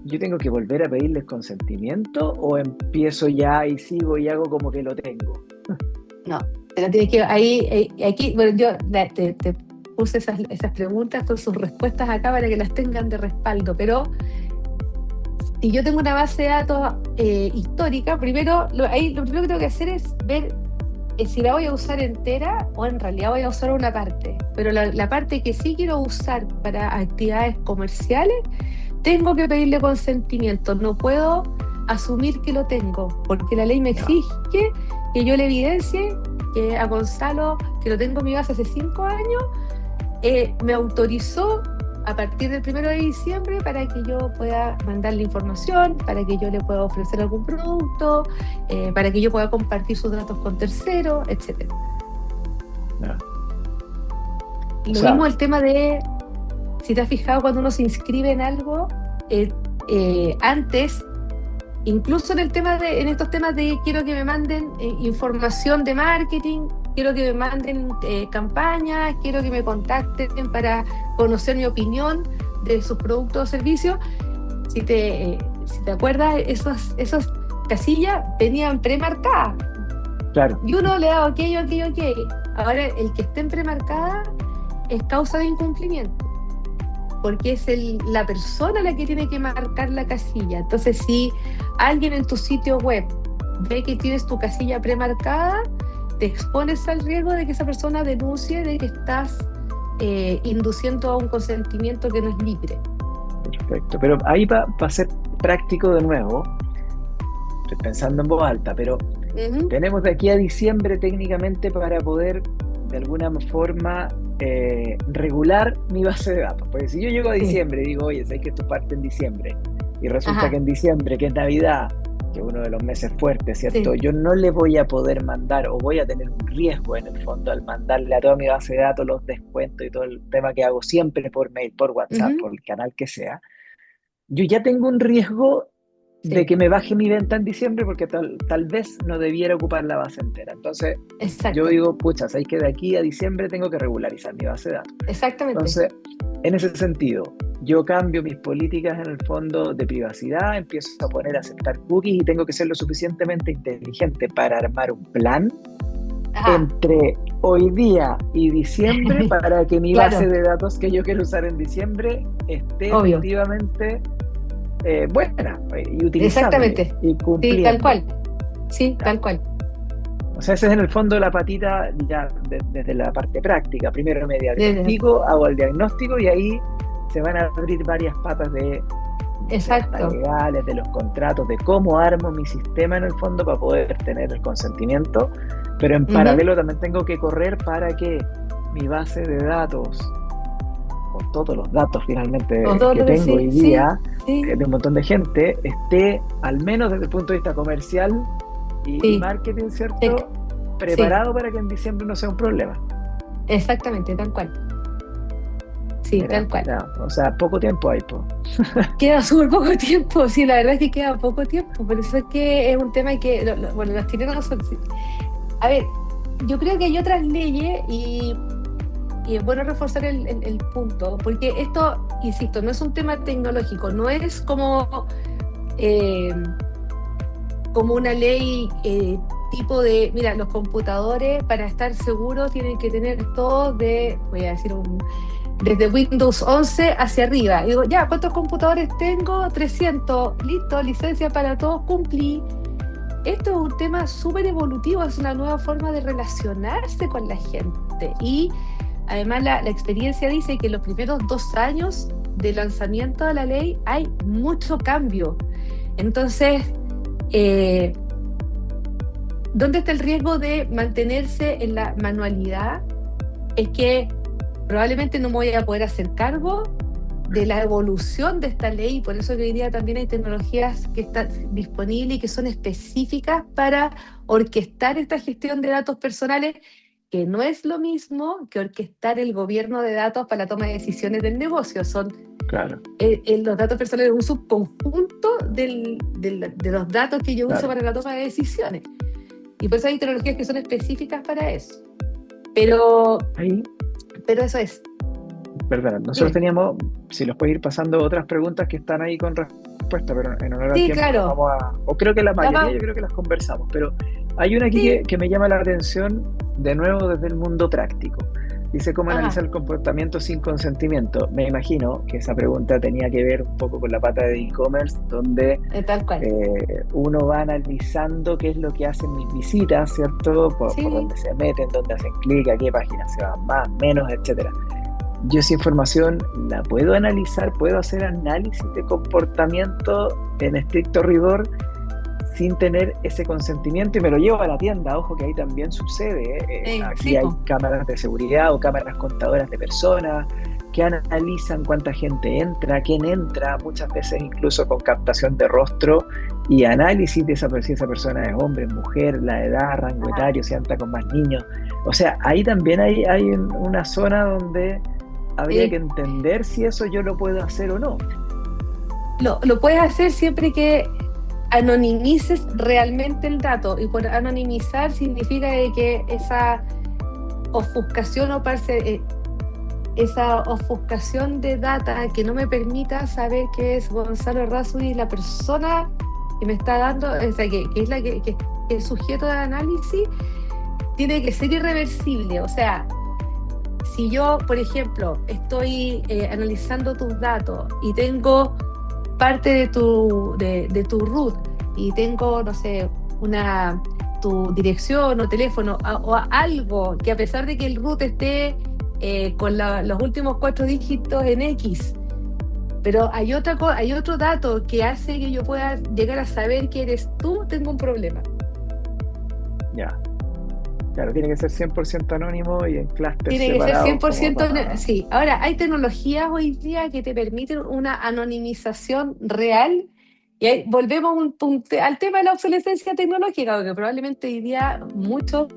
¿Yo tengo que volver a pedirles consentimiento o empiezo ya y sigo y hago como que lo tengo? No, pero tienes que aquí, bueno, yo te puse esas preguntas con sus respuestas acá para que las tengan de respaldo, pero si yo tengo una base de datos histórica, lo primero que tengo que hacer es ver si la voy a usar entera o en realidad voy a usar una parte, pero la parte que sí quiero usar para actividades comerciales, tengo que pedirle consentimiento, no puedo asumir que lo tengo, porque la ley me exige que yo le evidencie que a Gonzalo, que lo tengo en mi base hace 5 años, me autorizó a partir del 1 de diciembre para que yo pueda mandarle información, para que yo le pueda ofrecer algún producto, para que yo pueda compartir sus datos con terceros, etc. Lo mismo el tema de, si te has fijado, cuando uno se inscribe en algo, antes, incluso en estos temas de quiero que me manden información de marketing, quiero que me manden campañas, quiero que me contacten para conocer mi opinión de sus productos o servicios. Si te acuerdas, esas casillas venían premarcadas. Claro. Y uno le da ok. Ahora, el que estén premarcadas es causa de incumplimiento, porque es la persona la que tiene que marcar la casilla. Entonces, si alguien en tu sitio web ve que tienes tu casilla premarcada, te expones al riesgo de que esa persona denuncie de que estás induciendo a un consentimiento que no es libre. Perfecto, pero ahí para ser práctico de nuevo, estoy pensando en voz alta, pero tenemos de aquí a diciembre técnicamente para poder de alguna forma regular mi base de datos, porque si yo llego a diciembre y digo, oye, ¿sabes que esto parte en diciembre? Y resulta que en diciembre, que es Navidad, que es uno de los meses fuertes, ¿cierto? Yo no le voy a poder mandar, o voy a tener un riesgo en el fondo al mandarle a toda mi base de datos los descuentos y todo el tema que hago siempre por mail, por WhatsApp, por el canal que sea. Yo ya tengo un riesgo de que me baje mi venta en diciembre porque tal vez no debiera ocupar la base entera. Entonces, yo digo, pucha, ¿sabes que de aquí a diciembre tengo que regularizar mi base de datos? Exactamente. Entonces, en ese sentido, yo cambio mis políticas en el fondo de privacidad, empiezo a poner a aceptar cookies y tengo que ser lo suficientemente inteligente para armar un plan entre hoy día y diciembre para que mi base de datos que yo quiero usar en diciembre esté efectivamente buena y utilizable y cumpliendo. Sí, tal cual. Sí, tal cual. O sea, ese es en el fondo la patita ya desde la parte práctica. Primero me diagnostico, hago el diagnóstico y ahí se van a abrir varias patas de legales, de los contratos, de cómo armo mi sistema en el fondo para poder tener el consentimiento, pero en paralelo también tengo que correr para que mi base de datos, o todos los datos finalmente que tengo hoy día, de un montón de gente, esté al menos desde el punto de vista comercial y marketing, ¿cierto? Preparado para que en diciembre no sea un problema. Exactamente, tal cual. Sí, tal cual. O sea, poco tiempo hay, po. Queda súper poco tiempo, sí, la verdad es que queda poco tiempo, por eso es que es un tema que, los chilenos son... A ver, yo creo que hay otras leyes y es bueno reforzar el punto, porque esto, insisto, no es un tema tecnológico, no es como una ley tipo de, mira, los computadores para estar seguros tienen que tener todo voy a decir desde Windows 11 hacia arriba. Y digo, ya, ¿cuántos computadores tengo? 300. Listo, licencia para todos, cumplí. Esto es un tema súper evolutivo, es una nueva forma de relacionarse con la gente. Y además la experiencia dice que en los primeros 2 años de lanzamiento de la ley hay mucho cambio. Entonces, ¿dónde está el riesgo de mantenerse en la manualidad? Es que probablemente no me voy a poder hacer cargo de la evolución de esta ley, y por eso que hoy día también hay tecnologías que están disponibles y que son específicas para orquestar esta gestión de datos personales, que no es lo mismo que orquestar el gobierno de datos para la toma de decisiones del negocio. Son Claro, los datos personales un subconjunto de los datos que yo uso claro. para la toma de decisiones. Y por eso hay tecnologías que son específicas para eso. Pero Ahí, eso es. perdón, nosotros Dime. teníamos, si los puedes ir pasando otras preguntas que están ahí con respuesta, pero en honor al Sí, tiempo nos claro. vamos a, o creo que la mayoría, Vamos, yo creo que las conversamos, pero hay una aquí sí. que me llama la atención, de nuevo desde el mundo práctico. Dice cómo Ajá, analizar el comportamiento sin consentimiento. Me imagino que esa pregunta tenía que ver un poco con la pata de e-commerce, donde tal cual. uno va analizando qué es lo que hacen mis visitas, ¿cierto? Por Sí. dónde se meten, dónde hacen clic, a qué páginas se van más, menos, etcétera. Yo esa información la puedo analizar, puedo hacer análisis de comportamiento en estricto rigor sin tener ese consentimiento y me lo llevo a la tienda. Ojo que ahí también sucede, ¿eh? Sí, Aquí hay po. cámaras de seguridad o cámaras contadoras de personas que analizan cuánta gente entra, quién entra, muchas veces incluso con captación de rostro y análisis de si esa persona es hombre, mujer, la edad, rango Ajá. etario, si anda con más niños. O sea, ahí también hay una zona donde habría que Sí. entender si eso yo lo puedo hacer o no. Lo puedes hacer siempre que anonimices realmente el dato. Y por anonimizar significa de que esa ofuscación esa ofuscación de data que no me permita saber que es Gonzalo Errázuriz la persona que me está dando, o sea, que es la que es sujeto de análisis, tiene que ser irreversible. O sea, si yo, por ejemplo, estoy analizando tus datos y tengo parte de tu root y tengo, no sé, tu dirección o teléfono o algo que, a pesar de que el root esté con los últimos 4 dígitos en X, pero hay otro dato que hace que yo pueda llegar a saber que eres tú, tengo un problema. Ya, claro, tiene que ser 100% anónimo y en clústeres Tiene que ser separados como 100%. para... Sí. Ahora, hay tecnologías hoy día que te permiten una anonimización real. Y ahí volvemos al tema de la obsolescencia tecnológica, porque probablemente hoy día muchos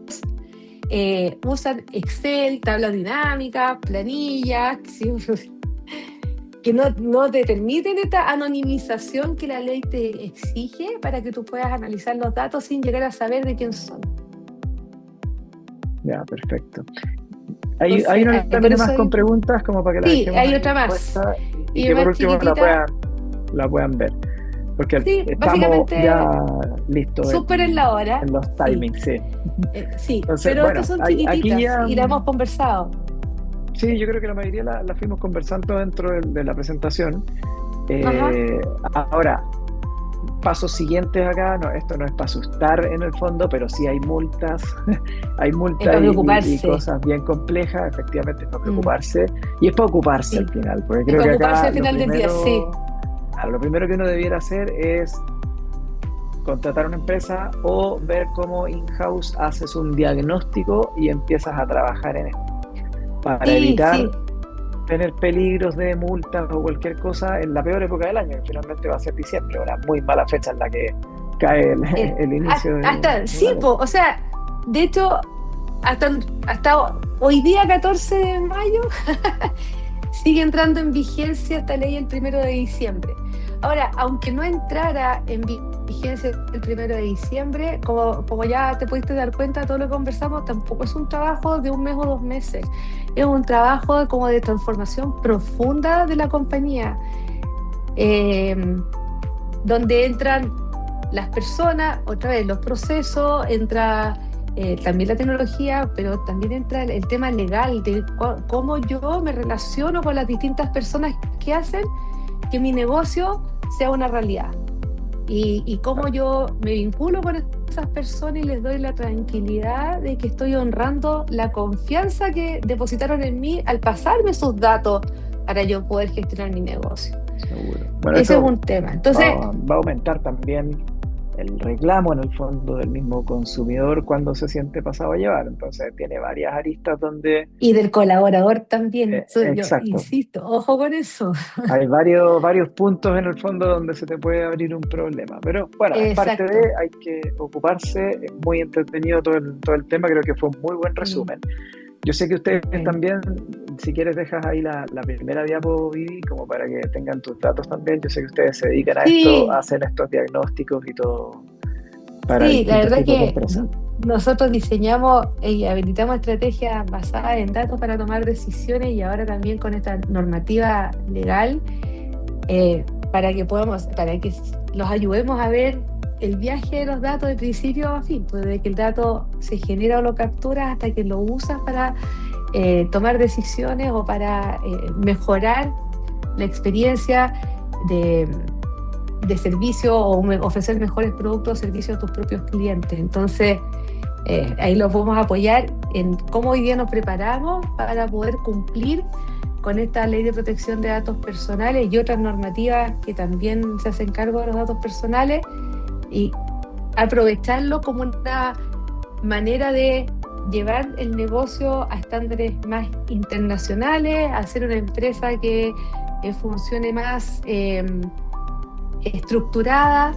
usan Excel, tablas dinámicas, planillas, ¿sí? Que no te permiten esta anonimización que la ley te exige para que tú puedas analizar los datos sin llegar a saber de quién son. Ya, perfecto. Hay Entonces, una por lámina más eso con preguntas como para que la sí, dejemos hay ahí otra más. puesta y Y que por más último chiquitita. la puedan ver. Porque Sí, estamos básicamente ya listos súper en la hora. en los Sí, timings, sí. sí, Entonces, pero estas bueno, son aquí chiquititas ya, y la hemos conversado. sí, yo creo que la mayoría la fuimos conversando dentro de la presentación. Ajá. Ahora, pasos siguientes acá, no, esto no es para asustar en el fondo, pero sí hay multas, hay Es multas para y preocuparse. cosas bien complejas, efectivamente es para Mm, preocuparse y es para ocuparse al sí, final, porque es creo para que ocuparse acá al final del día, sí. lo primero que uno debiera hacer es contratar una empresa o ver cómo in-house haces un diagnóstico y empiezas a trabajar en esto, para Sí, evitar sí. tener peligros de multas o cualquier cosa en la peor época del año, que finalmente va a ser diciembre, una muy mala fecha en la que cae el inicio Hasta, de sí, una ley. o sea, de hecho, hasta hoy día, 14 de mayo, sigue entrando en vigencia esta ley el 1 de diciembre. Ahora, aunque no entrara en vigencia el 1 de diciembre, como ya te pudiste dar cuenta, todo lo que conversamos tampoco es un trabajo de 1 mes o 2 meses. Es un trabajo como de transformación profunda de la compañía, eh, donde entran las personas, otra vez los procesos, entra también la tecnología, pero también entra el tema legal de cómo yo me relaciono con las distintas personas que hacen que mi negocio sea una realidad. Y cómo yo me vinculo con esas personas y les doy la tranquilidad de que estoy honrando la confianza que depositaron en mí al pasarme sus datos para yo poder gestionar mi negocio. Seguro. Bueno, Ese es esto un tema. Entonces, va a aumentar también el reclamo en el fondo del mismo consumidor cuando se siente pasado a llevar. Entonces tiene varias aristas donde, y del colaborador también. Yo exacto, insisto, ojo con eso. hay varios puntos en el fondo donde se te puede abrir un problema. Pero bueno, es parte Exacto. de, hay que ocuparse, es muy entretenido todo el tema, creo que fue un muy buen Sí, resumen. Yo sé que ustedes bueno. también, si quieres dejas ahí la primera diapo, Vivi, como para que tengan tus datos también. Yo sé que ustedes se dedican a esto, Sí, hacen estos diagnósticos y todo para sí, la distintos verdad tipos de que empresas. nosotros diseñamos y habilitamos estrategias basadas en datos para tomar decisiones y ahora también con esta normativa legal para que los ayudemos a ver el viaje de los datos de principio a fin, pues desde que el dato se genera o lo capturas hasta que lo usas para tomar decisiones o para mejorar la experiencia de servicio o ofrecer mejores productos o servicios a tus propios clientes. Entonces, ahí los vamos a apoyar en cómo hoy día nos preparamos para poder cumplir con esta ley de protección de datos personales y otras normativas que también se hacen cargo de los datos personales y aprovecharlo como una manera de llevar el negocio a estándares más internacionales, hacer una empresa que funcione más estructurada,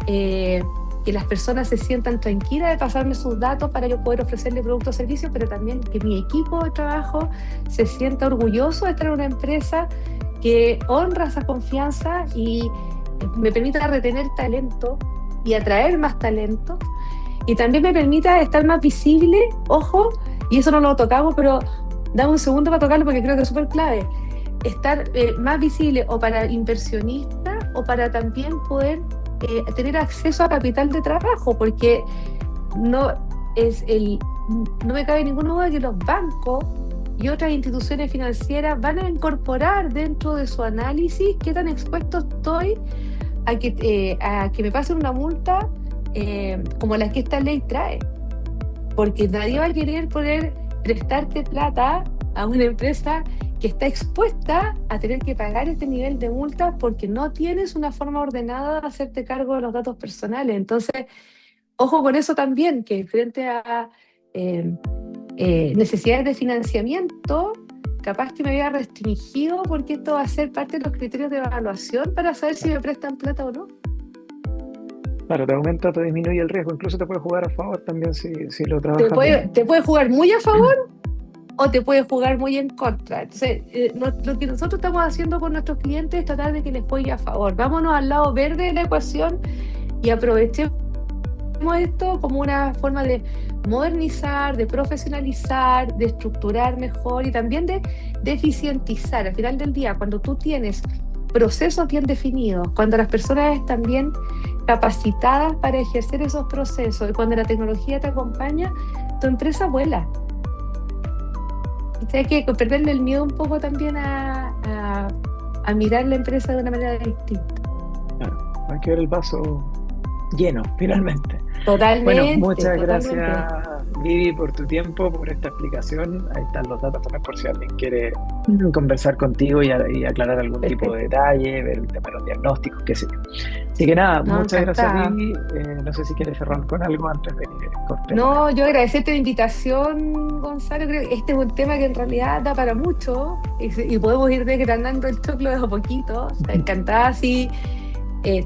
que las personas se sientan tranquilas de pasarme sus datos para yo poder ofrecerle productos o servicios, pero también que mi equipo de trabajo se sienta orgulloso de estar en una empresa que honra esa confianza y me permita retener talento y atraer más talento y también me permita estar más visible, ojo, y eso no lo tocamos, pero dame un segundo para tocarlo porque creo que es súper clave, estar más visible o para inversionistas o para también poder tener acceso a capital de trabajo, porque no me cabe ninguna duda que los bancos y otras instituciones financieras van a incorporar dentro de su análisis qué tan expuesto estoy a que me pasen una multa como la que esta ley trae, porque nadie va a querer poder prestarte plata a una empresa que está expuesta a tener que pagar este nivel de multas porque no tienes una forma ordenada de hacerte cargo de los datos personales. Entonces, ojo con eso también, que frente a necesidades de financiamiento, capaz que me había restringido porque esto va a ser parte de los criterios de evaluación para saber si me prestan plata o no. Claro, te aumenta, te disminuye el riesgo, incluso te puede jugar a favor también si lo trabajas bien. Te puede jugar muy a favor o te puede jugar muy en contra. Entonces, lo que nosotros estamos haciendo con nuestros clientes es tratar de que les juegue a favor. Vámonos al lado verde de la ecuación y aprovechemos esto como una forma de modernizar, de profesionalizar, de estructurar mejor y también de eficientizar. Al final del día, cuando tú tienes procesos bien definidos, cuando las personas están bien capacitadas para ejercer esos procesos y cuando la tecnología te acompaña, tu empresa vuela. Hay que perderle el miedo un poco también a mirar la empresa de una manera distinta. Claro, hay que ver el vaso lleno, finalmente. Totalmente. Bueno, muchas totalmente. gracias, Vivi, por tu tiempo, por esta explicación. Ahí están los datos también por si alguien quiere conversar contigo y aclarar algún tipo de detalle, ver el tema de los diagnósticos, qué sé yo. Así que nada, muchas encantada. gracias, Vivi. No sé si quieres cerrar con algo antes de que cortemos. No, yo agradecerte la invitación, Gonzalo. Creo que este es un tema que en realidad da para mucho y podemos ir desgranando el choclo de a poquito. Encantada si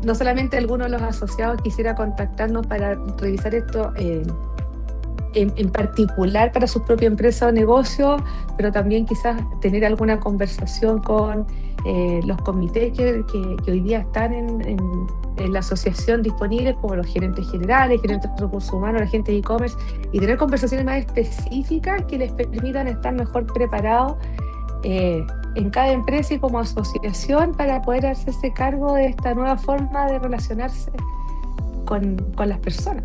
no solamente alguno de los asociados quisiera contactarnos para revisar esto en particular para su propia empresa o negocio, pero también quizás tener alguna conversación con los comités que hoy día están en la asociación disponibles, como los gerentes generales, gerentes de recursos humanos, la gente de e-commerce, y tener conversaciones más específicas que les permitan estar mejor preparados en cada empresa y como asociación para poder hacerse cargo de esta nueva forma de relacionarse con las personas.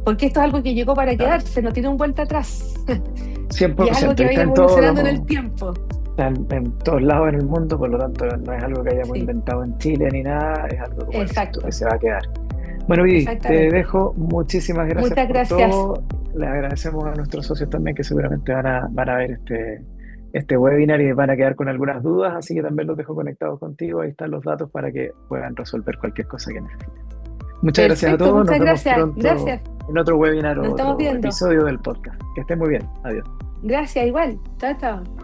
porque esto es algo que llegó para Claro, quedarse, no tiene un vuelta atrás. Y es algo 100%, que y va a ir está en todos evolucionando en los, el tiempo. está en todos lados en el mundo, por lo tanto no es algo que hayamos Sí, inventado en Chile ni nada, es algo, como dices tú, que exacto, se va a quedar. Bueno, Vivi, te exactamente. dejo. Muchísimas gracias Muchas por gracias. todo. Les agradecemos a nuestros socios también que seguramente van a ver este webinar y van a quedar con algunas dudas, así que también los dejo conectados contigo. Ahí están los datos para que puedan resolver cualquier cosa que necesiten. Muchas gracias a Perfecto, todos. Nos muchas vemos gracias. pronto Gracias. en otro webinar Nos o estamos otro viendo. episodio del podcast. Que estén muy bien. Adiós. Gracias, igual. Chao, chao.